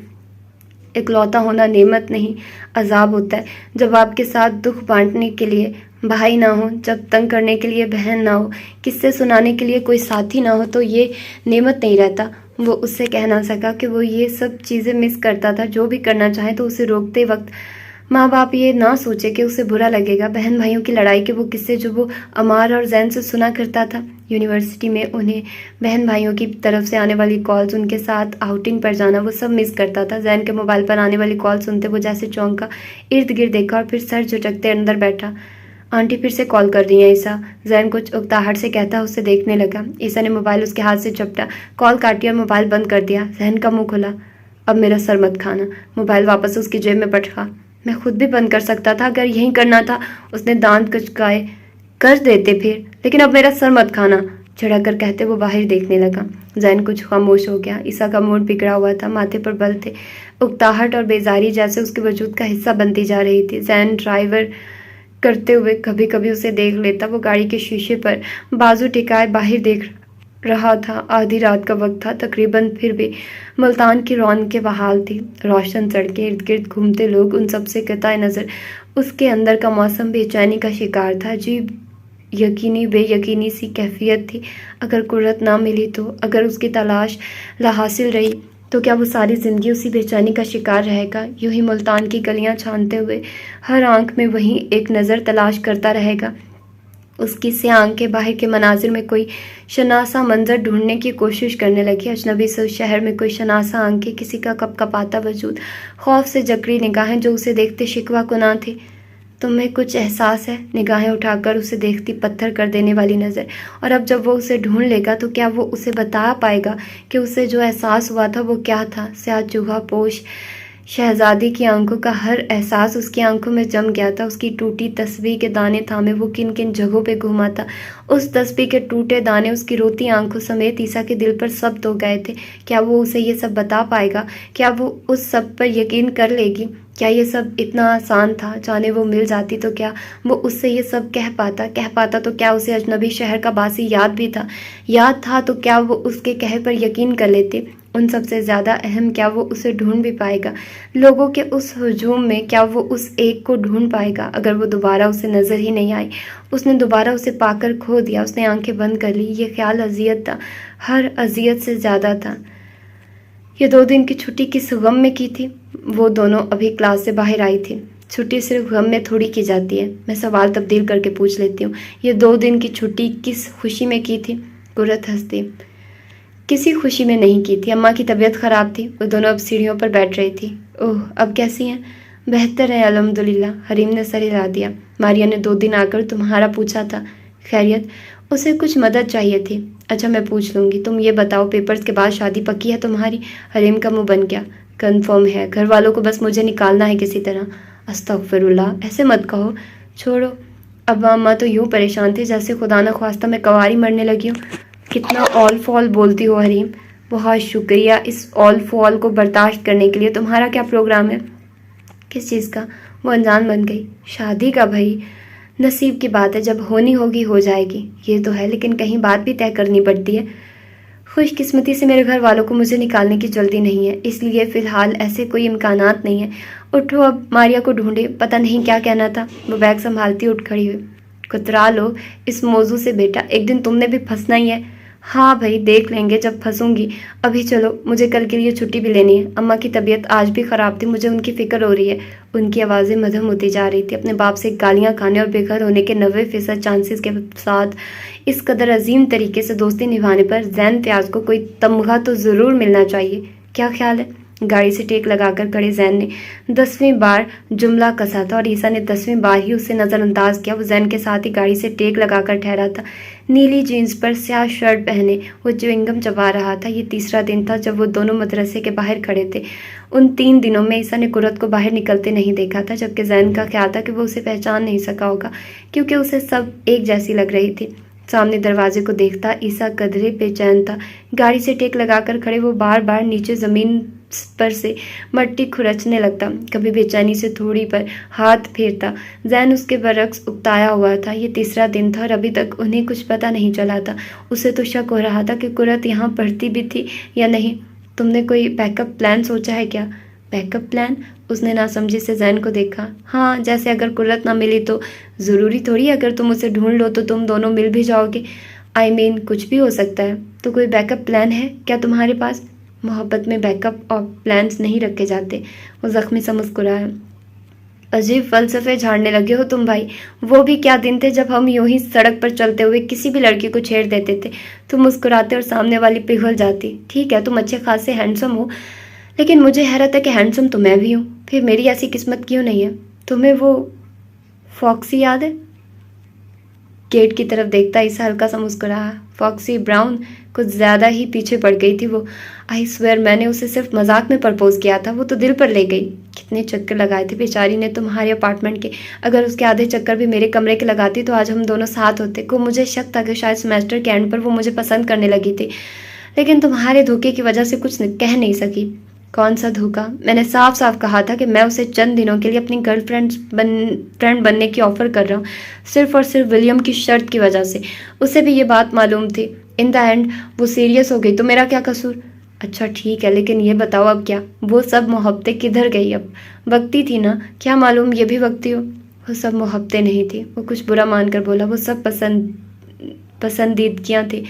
इकलौता होना नेमत नहीं, अजाब होता है। जब आपके साथ दुख बांटने के लिए भाई ना हो, जब तंग करने के लिए बहन ना हो, किस्से सुनाने के लिए कोई साथी ना हो, तो ये नेमत नहीं रहता। वो उससे कह ना सका कि वो ये सब चीज़ें मिस करता था। जो भी करना चाहे तो उसे रोकते वक्त माँ बाप ये ना सोचे कि उसे बुरा लगेगा। बहन भाइयों की लड़ाई के वो किस्से जो वो अमार और जैन से सुना करता था। यूनिवर्सिटी में उन्हें बहन भाइयों की तरफ से आने वाली कॉल्स, उनके साथ आउटिंग पर जाना, वो सब मिस करता था। जैन के मोबाइल पर आने वाली कॉल सुनते वो जैसे चौंका, इर्द गिर्द देखा और फिर सर झटकते अंदर बैठा। आंटी फिर से कॉल कर रही हैं ईसा, जैन कुछ उकताहट से कहता उसे देखने लगा। ईसा ने मोबाइल उसके हाथ से झपटा, कॉल काटी और मोबाइल बंद कर दिया। जैन का मुंह खुला। अब मेरा सर मत खाना। मोबाइल वापस उसकी जेब में पटका। मैं खुद भी बंद कर सकता था अगर यही करना था। उसने दांत कचकाए। कर देते फिर, लेकिन अब मेरा सर मत खाना, झड़क कर कहते वो बाहर देखने लगा। जैन कुछ खामोश हो गया। ईसा का मूड बिगड़ा हुआ था, माथे पर बल थे। उकताहट और बेजारी जैसे उसके वजूद का हिस्सा बनती जा रही थी। जैन ड्राइवर करते हुए कभी कभी उसे देख लेता। वो गाड़ी के शीशे पर बाजू टिकाए बाहर देख रहा था। आधी रात का वक्त था तकरीबन, फिर भी मुल्तान की रौनकें बहाल थी। रोशन सड़कें, इर्द गिर्द घूमते लोग, उन सबसे कताए नज़र उसके अंदर का मौसम बेचैनी का शिकार था। अजीब यकीनी बेयकीनी सी कैफियत थी। अगर कुर्रत ना मिली तो, अगर उसकी तलाश लाहासिल रही तो क्या वो सारी ज़िंदगी उसी बेचैनी का शिकार रहेगा? यूं ही मुल्तान की गलियां छानते हुए हर आंख में वही एक नज़र तलाश करता रहेगा। उसकी स्याह आंखें बाहर के मनाजिर में कोई शनासा मंजर ढूंढने की कोशिश करने लगी। अजनबी से उस शहर में कोई शनासा आंखें, किसी का कपकपाता वजूद, खौफ से जकड़ी निगाहें जो उसे देखते शिकवा कुना थी। तुम्हें कुछ एहसास है? निगाहें उठाकर उसे देखती पत्थर कर देने वाली नज़र। और अब जब वो उसे ढूंढ लेगा तो क्या वो उसे बता पाएगा कि उसे जो एहसास हुआ था वो क्या था? स्याह चूहा पोश शहजादी की आंखों का हर एहसास उसकी आंखों में जम गया था। उसकी टूटी तस्बीह के दाने थामे वो किन किन जगहों पे घूमा था। उस तस्बीह के टूटे दाने उसकी रोती आंखों समेत ईसा के दिल पर सब हो गए थे। क्या वो उसे ये सब बता पाएगा? क्या वो उस सब पर यकीन कर लेगी? क्या ये सब इतना आसान था? जाने वो मिल जाती तो क्या वो उससे ये सब कह पाता तो क्या उसे अजनबी शहर का बासी याद था तो क्या वो उसके कहे पर यकीन कर लेती? उन सबसे ज़्यादा अहम, क्या वो उसे ढूंढ भी पाएगा? लोगों के उस हुजूम में क्या वो उस एक को ढूंढ पाएगा? अगर वो दोबारा उसे नज़र ही नहीं आई, उसने दोबारा उसे पाकर खो दिया, उसने आंखें बंद कर ली, ये ख्याल अजियत था, हर अजियत से ज़्यादा था। ये 2 दिन की छुट्टी किस गम में की थी? वो दोनों अभी क्लास से बाहर आई थी। छुट्टी सिर्फ गम में थोड़ी की जाती है। मैं सवाल तब्दील करके पूछ लेती हूँ, ये 2 दिन की छुट्टी किस खुशी में की थी? कुर्रत हंसती। किसी खुशी में नहीं की थी। अम्मा की तबीयत ख़राब थी। वो दोनों अब सीढ़ियों पर बैठ रही थी। ओह, अब कैसी हैं? बेहतर है अल्हम्दुलिल्लाह। हरीम ने सर हिला दिया। मारिया ने 2 दिन आकर तुम्हारा पूछा था। खैरियत? उसे कुछ मदद चाहिए थी। अच्छा, मैं पूछ लूँगी। तुम ये बताओ, पेपर्स के बाद शादी पक्की है तुम्हारी? हरीम का मुंह बन गया। कन्फर्म है। घर वालों को बस मुझे निकालना है किसी तरह। अस्तगफिरुल्लाह, ऐसे मत कहो। छोड़ो। अब्बा अम्मा तो यूँ परेशान थे जैसे खुदा न ख्वास्ता मैं कवारी मरने लगी हूँ। कितना ऑल फॉल बोलती हो हरीम। बहुत शुक्रिया इस ऑल फॉल को बर्दाश्त करने के लिए। तुम्हारा क्या प्रोग्राम है? किस चीज़ का? वो अनजान बन गई। शादी का भाई नसीब की बात है, जब होनी होगी हो जाएगी, ये तो है, लेकिन कहीं बात भी तय करनी पड़ती है। खुशकिस्मती से मेरे घर वालों को मुझे निकालने की जल्दी नहीं है, इसलिए फ़िलहाल ऐसे कोई इम्कानात नहीं है। उठो अब मारिया को ढूंढे, पता नहीं क्या कहना था। वो बैग संभालती उठ खड़ी हुई। कुतरा लो इस मौजू से बेटा, एक दिन तुमने भी फंसना ही है। हाँ भाई, देख लेंगे जब फंसूंगी। अभी चलो, मुझे कल के लिए छुट्टी भी लेनी है। अम्मा की तबीयत आज भी ख़राब थी, मुझे उनकी फ़िक्र हो रही है। उनकी आवाज़ें मध्यम होती जा रही थी। अपने बाप से गालियाँ खाने और बेघर होने के 90% चांसेस के साथ इस कदर अजीम तरीके से दोस्ती निभाने पर जैन फयाज को कोई तमगा तो ज़रूर मिलना चाहिए। क्या ख्याल है? गाड़ी से टेक लगाकर खड़े जैन ने 10वीं बार जुमला कसा था और ईसा ने 10वीं बार ही उसे नज़रअंदाज किया। वो जैन के साथ ही गाड़ी से टेक लगाकर ठहरा था, नीली जीन्स पर स्याह शर्ट पहने वो च्युइंगम चबा रहा था। ये तीसरा दिन था जब वो दोनों मदरसे के बाहर खड़े थे। उन 3 दिनों में ईसा ने कुरत को बाहर निकलते नहीं देखा था, जबकि जैन का ख्याल था कि वो उसे पहचान नहीं सका होगा, क्योंकि उसे सब एक जैसी लग रही थी। सामने दरवाजे को देखता ईसा कदरे बेचैन था। गाड़ी से टेक लगाकर खड़े वो बार बार नीचे ज़मीन पर से मट्टी खुरचने लगता, कभी बेचैनी से थोड़ी पर हाथ फेरता। जैन उसके बरक्स उकताया हुआ था। ये तीसरा दिन था और अभी तक उन्हें कुछ पता नहीं चला था। उसे तो शक हो रहा था कि कुरत यहाँ पढ़ती भी थी या नहीं। तुमने कोई बैकअप प्लान सोचा है क्या? Backup plan? उसने नासमझी से जैन को देखा। हाँ, जैसे अगर कुर्रत ना मिली तो ज़रूरी थोड़ी अगर तुम उसे ढूंढ लो तो तुम दोनों मिल भी जाओगे। आई मीन कुछ भी हो सकता है। तो कोई बैकअप प्लान है क्या तुम्हारे पास? मोहब्बत में बैकअप और प्लान्स नहीं रखे जाते। वो जख्मी सा मुस्कुराया। अजीब फलसफे झाड़ने लगे हो तुम भाई। वो भी क्या दिन थे जब हम यूं ही सड़क पर चलते हुए किसी भी लड़की को छेड़ देते थे, तुम मुस्कुराते और सामने वाली पिघल जाती। ठीक है, तुम अच्छे खासे हैंडसम हो, लेकिन मुझे हैरत है कि हैंडसम तो मैं भी हूँ, फिर मेरी ऐसी किस्मत क्यों नहीं है? तुम्हें वो फॉक्सी याद है? गेट की तरफ देखता ईसा हल्का सा मुस्कुराया। फॉक्सी ब्राउन कुछ ज़्यादा ही पीछे पड़ गई थी वो। आई स्वेयर मैंने उसे सिर्फ मजाक में प्रपोज किया था, वो तो दिल पर ले गई। कितने चक्कर लगाए थे बेचारी ने तुम्हारे अपार्टमेंट के। अगर उसके आधे चक्कर भी मेरे कमरे के लगाती तो आज हम दोनों साथ होते। को मुझे शक था कि शायद सेमेस्टर के एंड पर वो मुझे पसंद करने लगी थी, लेकिन तुम्हारे धोखे की वजह से कुछ कह नहीं सकी। कौन सा धोखा? मैंने साफ साफ कहा था कि मैं उसे चंद दिनों के लिए अपनी गर्लफ्रेंड फ्रेंड बनने की ऑफ़र कर रहा हूँ, सिर्फ और सिर्फ विलियम की शर्त की वजह से। उसे भी ये बात मालूम थी। इन द एंड वो सीरियस हो गई तो मेरा क्या कसूर? अच्छा ठीक है, लेकिन ये बताओ अब क्या? वो सब मोहब्बतें किधर गई? अब वक्ती थी ना, क्या मालूम ये भी वक्ती हो। वो सब मोहब्बतें नहीं थी, वो कुछ बुरा मानकर बोला। वो सब पसंदीदगियाँ थी,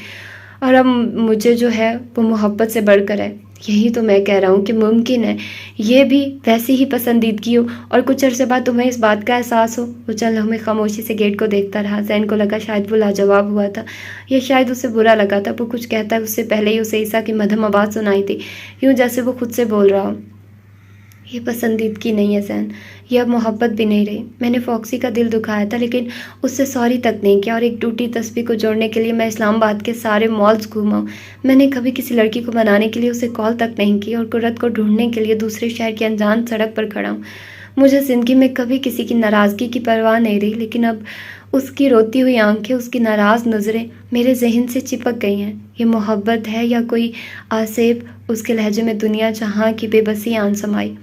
और अब मुझे जो है वो मोहब्बत से बढ़कर है। यही तो मैं कह रहा हूँ कि मुमकिन है ये भी वैसी ही पसंदीदगी हो और कुछ अरसे बाद तुम्हें इस बात का एहसास हो। वो चल हमें खामोशी से गेट को देखता रहा। जैन को लगा शायद वो लाजवाब हुआ था, या शायद उसे बुरा लगा था। वो कुछ कहता है उससे पहले ही उसे ईसा की मध्यम आवाज़ सुनाई थी, यूँ जैसे वो खुद से बोल रहा हो। ये पसंदीदगी नहीं है जैन, ये अब मोहब्बत भी नहीं रही। मैंने फॉक्सी का दिल दुखाया था, लेकिन उससे सॉरी तक नहीं किया, और एक टूटी तस्वीर को जोड़ने के लिए मैं इस्लामाबाद के सारे मॉल्स घूमा। मैंने कभी किसी लड़की को मनाने के लिए उसे कॉल तक नहीं की, और कुर्रत को ढूंढने के लिए दूसरे शहर की अनजान सड़क पर खड़ा हूँ। मुझे ज़िंदगी में कभी किसी की नाराज़गी की परवाह नहीं रही, लेकिन अब उसकी रोती हुई आंखें, उसकी नाराज़ नज़रें मेरे जहन से चिपक गई हैं। ये मोहब्बत है या कोई आसेब? उसके लहजे में दुनिया जहाँ की बेबसी आन समाई।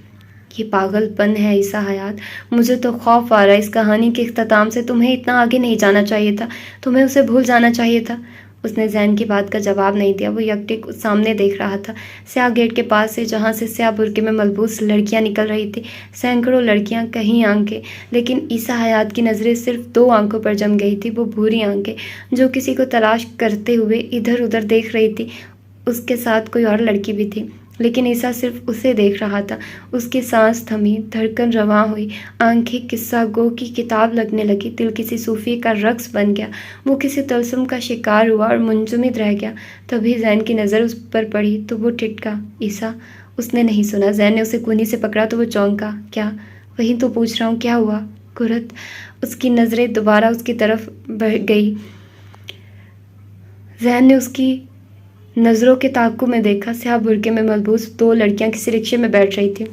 ये पागलपन है ईसा हयात। मुझे तो खौफ आ रहा है इस कहानी के इख्तिताम से। तुम्हें इतना आगे नहीं जाना चाहिए था, तुम्हें उसे भूल जाना चाहिए था। उसने जैन की बात का जवाब नहीं दिया। वो यकटिक सामने देख रहा था, स्याह गेट के पास से, जहाँ से स्याह बुर्के में मलबूस लड़कियां निकल रही थी। सैकड़ों लड़कियां, कहीं आंखें, लेकिन ईसा हयात की नज़रें सिर्फ 2 आंखों पर जम गई थी। वो भूरी आंखें जो किसी को तलाश करते हुए इधर उधर देख रही थी। उसके साथ कोई और लड़की भी थी, लेकिन ईसा सिर्फ उसे देख रहा था। उसकी सांस थमी, धड़कन रवां हुई, आंखें किस्सा गो की किताब लगने लगी। दिल किसी सूफी का रक्स बन गया। वो किसी तलसम का शिकार हुआ और मुंजमद रह गया। तभी जैन की नज़र उस पर पड़ी तो वो टिटका। ईसा? उसने नहीं सुना। जैन ने उसे कूनी से पकड़ा तो वो चौंका। क्या? वही तो पूछ रहा हूँ, क्या हुआ? कुरत? उसकी नज़रें दोबारा उसकी तरफ बढ़ गई। जैन ने उसकी नज़रों के ताक़ुब में देखा। स्याह बुर्के में मलबूस 2 लड़कियां किसी रिक्शे में बैठ रही थी।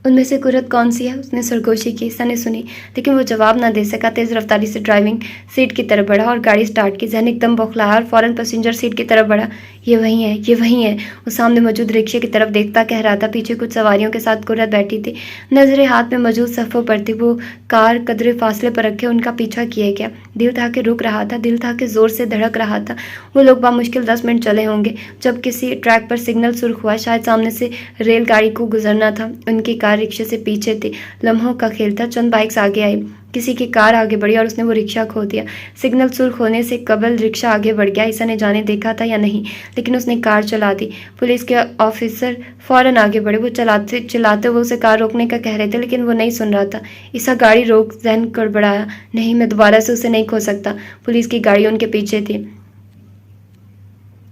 उनमें से कुरत कौन सी है? उसने सरगोशी की। ईसा ने सुनी, लेकिन वो जवाब ना दे सका। तेज़ रफ्तारी से ड्राइविंग सीट की तरफ बढ़ा और गाड़ी स्टार्ट की। जहन एकदम बौखलाया और फ़ौरन पैसेंजर सीट की तरफ बढ़ा। ये वही है, ये वही है। वो सामने मौजूद रिक्शे की तरफ देखता कह रहा था। पीछे कुछ सवारियों के साथ कुर्रत बैठी थी, नजरें हाथ में मौजूद सफ़ों पर थी। वो कार कदरे फासले पर रखे उनका पीछा किए गया। दिल था कि रुक रहा था, दिल था कि जोर से धड़क रहा था। वो लोग बामुश्किल 10 मिनट चले होंगे जब किसी ट्रैक पर सिग्नल सुर्ख हुआ। शायद सामने से रेलगाड़ी को गुजरना था। उनकी कार रिक्शे से पीछे थी। लम्हों का खेल था। चंद बाइक्स आगे आई, किसी की कार आगे बढ़ी और उसने वो रिक्शा खो दिया। सिग्नल सुर्ख होने से कबल रिक्शा आगे बढ़ गया। ईसा ने जाने देखा था या नहीं, लेकिन उसने कार चला दी। पुलिस के ऑफिसर फौरन आगे बढ़े। वो चिल्लाते हुए उसे कार रोकने का कह रहे थे, लेकिन वो नहीं सुन रहा था। ईसा गाड़ी रोक, जहन गड़बड़ाया। नहीं, मैं दोबारा से उसे नहीं खो सकता। पुलिस की गाड़ी उनके पीछे थी।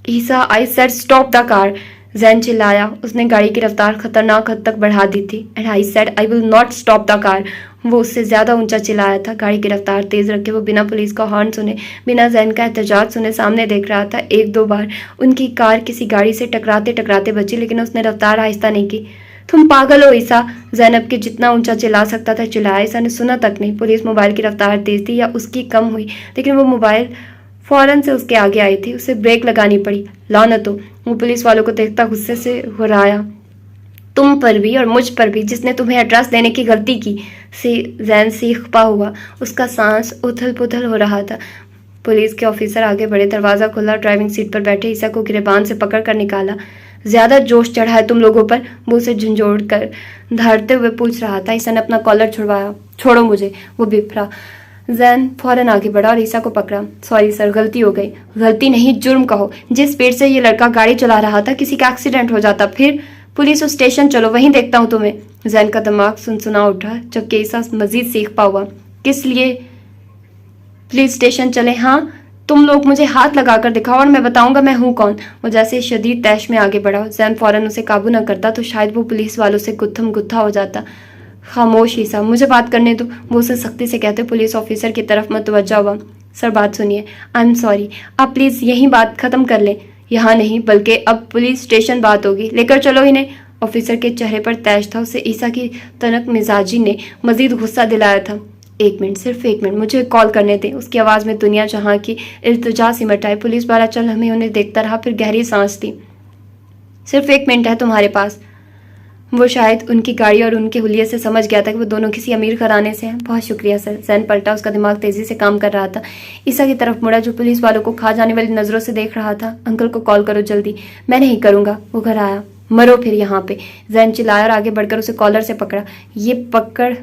ईसा, I said stop the car, जैन चिल्लाया। उसने गाड़ी की रफ्तार खतरनाक हद तक बढ़ा दी थी। And I said I will not stop the car, वो उससे ज्यादा ऊंचा चिल्लाया था। गाड़ी की रफ्तार तेज रखे वो बिना पुलिस का हॉर्न सुने, बिना जैन का एहतजाज सुने सामने देख रहा था। 1-2 बार उनकी कार किसी गाड़ी से टकराते टकराते बची, लेकिन उसने रफ्तार आहिस्ता नहीं की। तुम पागल हो ईसा, जैनब के जितना ऊंचा चिल्ला सकता था चिल्लाया। ईसा ने सुना तक नहीं। पुलिस मोबाइल की रफ्तार तेज थी या उसकी कम हुई, लेकिन वो मोबाइल फौरन से उसके आगे आई थी। उसे ब्रेक लगानी पड़ी। लानत हो, वो पुलिस वालों को देखता गुस्से से हुर्राया। तुम पर भी और मुझ पर भी, जिसने तुम्हें एड्रेस देने की गलती की। जैन सीखपा हुआ। उसका सांस उथल पुथल हो रहा था। पुलिस के ऑफिसर आगे बढ़े। दरवाजा खुला। ड्राइविंग सीट पर बैठे ईसा को गिरेबान से पकड़ कर निकाला। ज्यादा जोश चढ़ा है तुम लोगों पर, वो उसे झंझोड़ कर धरते हुए पूछ रहा था। ईसा ने अपना कॉलर छुड़वाया। छोड़ो मुझे, वो बिफरा। जैन फौरन आगे बढ़ा और ईसा को पकड़ा। सॉरी सर, गलती हो गई। गलती नहीं, जुर्म कहो। जिस स्पीड से ये लड़का गाड़ी चला रहा था, किसी का एक्सीडेंट हो जाता। फिर पुलिस स्टेशन चलो, वहीं देखता हूँ तुम्हें। जैन का दिमाग सुनसुना उठा, जबकि ईसा मजीद सीख पाऊंगा। किस लिए पुलिस स्टेशन चले? हाँ, तुम लोग मुझे हाथ लगाकर दिखाओ और मैं बताऊंगा मैं हूँ कौन। वो जैसे शदीद तैश में आगे बढ़ा। जैन फौरन उसे काबू न करता तो शायद वो पुलिस वालों से गुत्थम गुत्था हो जाता। खामोश ईसा, मुझे बात करने दो, वो उसे सख्ती से कहते। पुलिस ऑफिसर की तरफ मतवज्जा हुआ। सर बात सुनिए, आई एम सॉरी, आप प्लीज यही बात खत्म कर लें। यहाँ नहीं, बल्कि अब पुलिस स्टेशन बात होगी। लेकर चलो इन्हें। ऑफिसर के चेहरे पर तैश था। उसे ईसा की तनक मिजाजी ने मजीद गुस्सा दिलाया था। 1 मिनट, सिर्फ 1 मिनट, मुझे कॉल करने दें। उसकी आवाज़ में दुनिया जहाँ की इल्तिजा सिमट आई। पुलिस वाला चल हमें उन्हें देखता रहा, फिर गहरी सांस ली। सिर्फ 1 मिनट है तुम्हारे पास। वो शायद उनकी गाड़ी और उनके हुलिये से समझ गया था कि वो दोनों किसी अमीर घराने से हैं। बहुत शुक्रिया सर। जैन पलटा। उसका दिमाग तेजी से काम कर रहा था। ईसा की तरफ मुड़ा, जो पुलिस वालों को खा जाने वाली नजरों से देख रहा था। अंकल को कॉल करो जल्दी। मैं नहीं करूंगा, वो घर आया। मरो फिर यहाँ पे, जैन चिल्लाया और आगे बढ़कर उसे कॉलर से पकड़ा। ये पकड़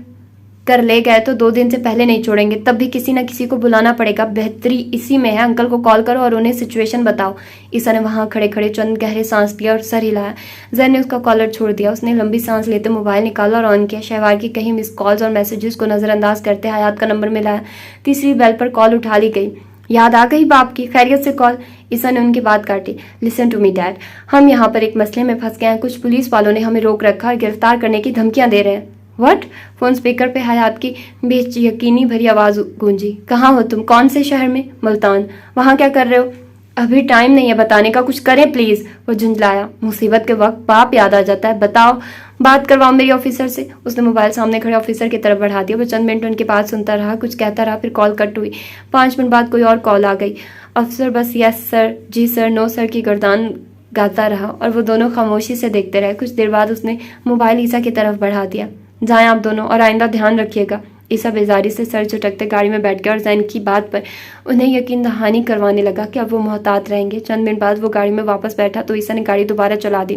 कर ले गए तो 2 दिन से पहले नहीं छोड़ेंगे, तब भी किसी न किसी को बुलाना पड़ेगा। बेहतरी इसी में है, अंकल को कॉल करो और उन्हें सिचुएशन बताओ। ईसा ने वहां खड़े खड़े चंद गहरे सांस लिया और सर हिलाया। जैन ने उसका कॉलर छोड़ दिया। उसने लंबी सांस लेते मोबाइल निकाला और ऑन किया। शहवार की कहीं मिस कॉल्स और मैसेजेस को नजरअंदाज करते हयात का नंबर मिलाया। तीसरी बेल पर कॉल उठा ली गई। याद आ गई बाप की? खैरियत से कॉल? ईसा ने उनकी बात काटी। लिसन टू मी डैड, हम यहाँ पर एक मसले में फंस गए हैं। कुछ पुलिस वालों ने हमें रोक रखा और गिरफ्तार करने की धमकियां दे रहे हैं। व्हाट? फोन स्पीकर पे हयात की बेयकीनी भरी आवाज गूंजी। कहाँ हो तुम? कौन से शहर में? मुल्तान। वहां क्या कर रहे हो? अभी टाइम नहीं है बताने का, कुछ करें प्लीज। वो झुंझलाया। मुसीबत के वक्त बाप याद आ जाता है। बताओ, बात करवाओ मेरी ऑफिसर से। उसने मोबाइल सामने खड़े ऑफिसर की तरफ बढ़ा दिया। वो चंद मिनट उनकी बात सुनता रहा, कुछ कहता रहा, फिर कॉल कट हुई। 5 मिनट बाद कोई और कॉल आ गई। अफसर बस यस सर, जी सर, नो सर की गर्दान गाता रहा और वो दोनों खामोशी से देखते रहे। कुछ देर बाद उसने मोबाइल ईसा की तरफ बढ़ा दिया। जाएं आप दोनों, और आइंदा ध्यान रखिएगा। ईसा बेजारी से सर झटकते गाड़ी में बैठ गया और जैन की बात पर उन्हें यकीन दहानी करवाने लगा कि अब वो मोहतात रहेंगे। चंद मिनट बाद वो गाड़ी में वापस बैठा तो ईसा ने गाड़ी दोबारा चला दी।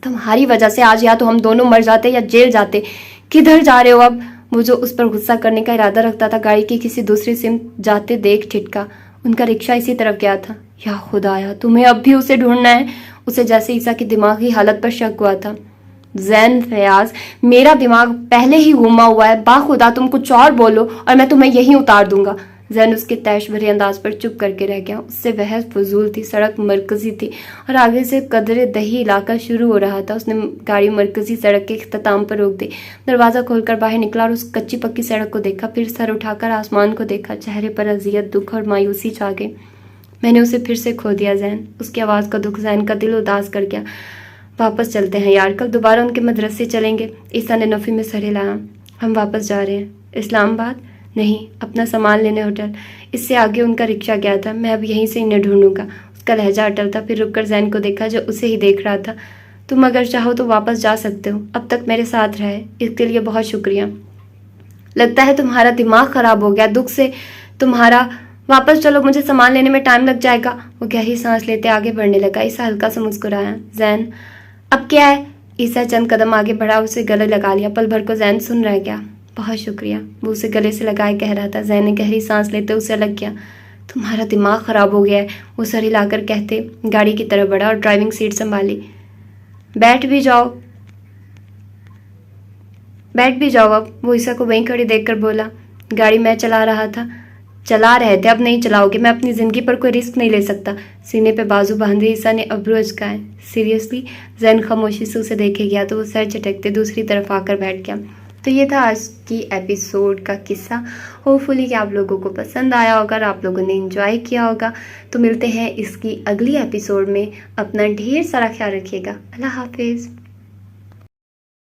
तुम्हारी वजह से आज या तो हम दोनों मर जाते या जेल जाते। किधर जा रहे हो अब? वो जो उस पर गुस्सा करने का इरादा रखता था गाड़ी की किसी दूसरी सिम जाते देख ठिठका। उनका रिक्शा इसी तरफ गया था। या खुदाया, तुम्हें अब भी उसे ढूंढना है? उसे जैसे ईसा की दिमागी हालत पर शक हुआ था। जैन फयाज, मेरा दिमाग पहले ही घूमा हुआ है। बाखुदा तुम कुछ और बोलो और मैं तुम्हें यहीं उतार दूंगा। जैन उसके तैश भरे अंदाज पर चुप करके रह गया। उससे बहस फजूल थी। सड़क मरकजी थी और आगे से कदरे दही इलाका शुरू हो रहा था। उसने गाड़ी मरकजी सड़क के इख्तिताम पर रोक दी। दरवाजा खोलकर बाहर निकला और उस कच्ची पक्की सड़क को देखा। फिर सर उठाकर आसमान को देखा। चेहरे पर अजियत, दुख और मायूसी छा गई। मैंने उसे फिर से खो दिया जैन। उसकी आवाज़ का दुख जैन का दिल उदास कर गया। वापस चलते हैं यार, कल दोबारा उनके मदरसे चलेंगे। ईसा ने नफ़ी में सर हिलाया। हम वापस जा रहे हैं? इस्लामाबाद? नहीं, अपना सामान लेने होटल। इससे आगे उनका रिक्शा गया था। मैं अब यहीं से इन्हें ढूंढूंगा। उसका लहजा अटल था। फिर रुककर जैन को देखा जो उसे ही देख रहा था। तुम अगर चाहो तो वापस जा सकते हो, अब तक मेरे साथ रहे इसके लिए बहुत शुक्रिया। लगता है तुम्हारा दिमाग खराब हो गया, दुख से तुम्हारा। वापस चलो, मुझे सामान लेने में टाइम लग जाएगा। वो गहरी सांस लेते आगे बढ़ने लगा। ईसा हल्का सा मुस्कुराया। जैन, अब क्या है? ईसा चंद कदम आगे बढ़ा, उसे गले लगा लिया। पल भर को जैन सुन रह गया। बहुत शुक्रिया, वो उसे गले से लगाए कह रहा था। जैन ने गहरी सांस लेते उसे अलग किया। तुम्हारा दिमाग खराब हो गया है, वो सर हिलाकर कहते गाड़ी की तरफ बढ़ा और ड्राइविंग सीट संभाली। बैठ भी जाओ अब, वो ईसा को वहीं खड़ी देखकर बोला। गाड़ी मैं चला रहे थे, अब नहीं चलाओगे? मैं अपनी जिंदगी पर कोई रिस्क नहीं ले सकता। सीने पे बाजू बांधे ईसा ने अब्रू अचकाए। सीरियसली? जैन खामोशी से उसे देखे गया तो वो सर झटकते दूसरी तरफ आकर बैठ गया। तो ये था आज की एपिसोड का किस्सा। होपफुली कि आप लोगों को पसंद आया होगा और आप लोगों ने एंजॉय किया होगा। तो मिलते हैं इसकी अगली एपिसोड में। अपना ढेर सारा ख्याल रखिएगा। अल्लाह हाफिज़।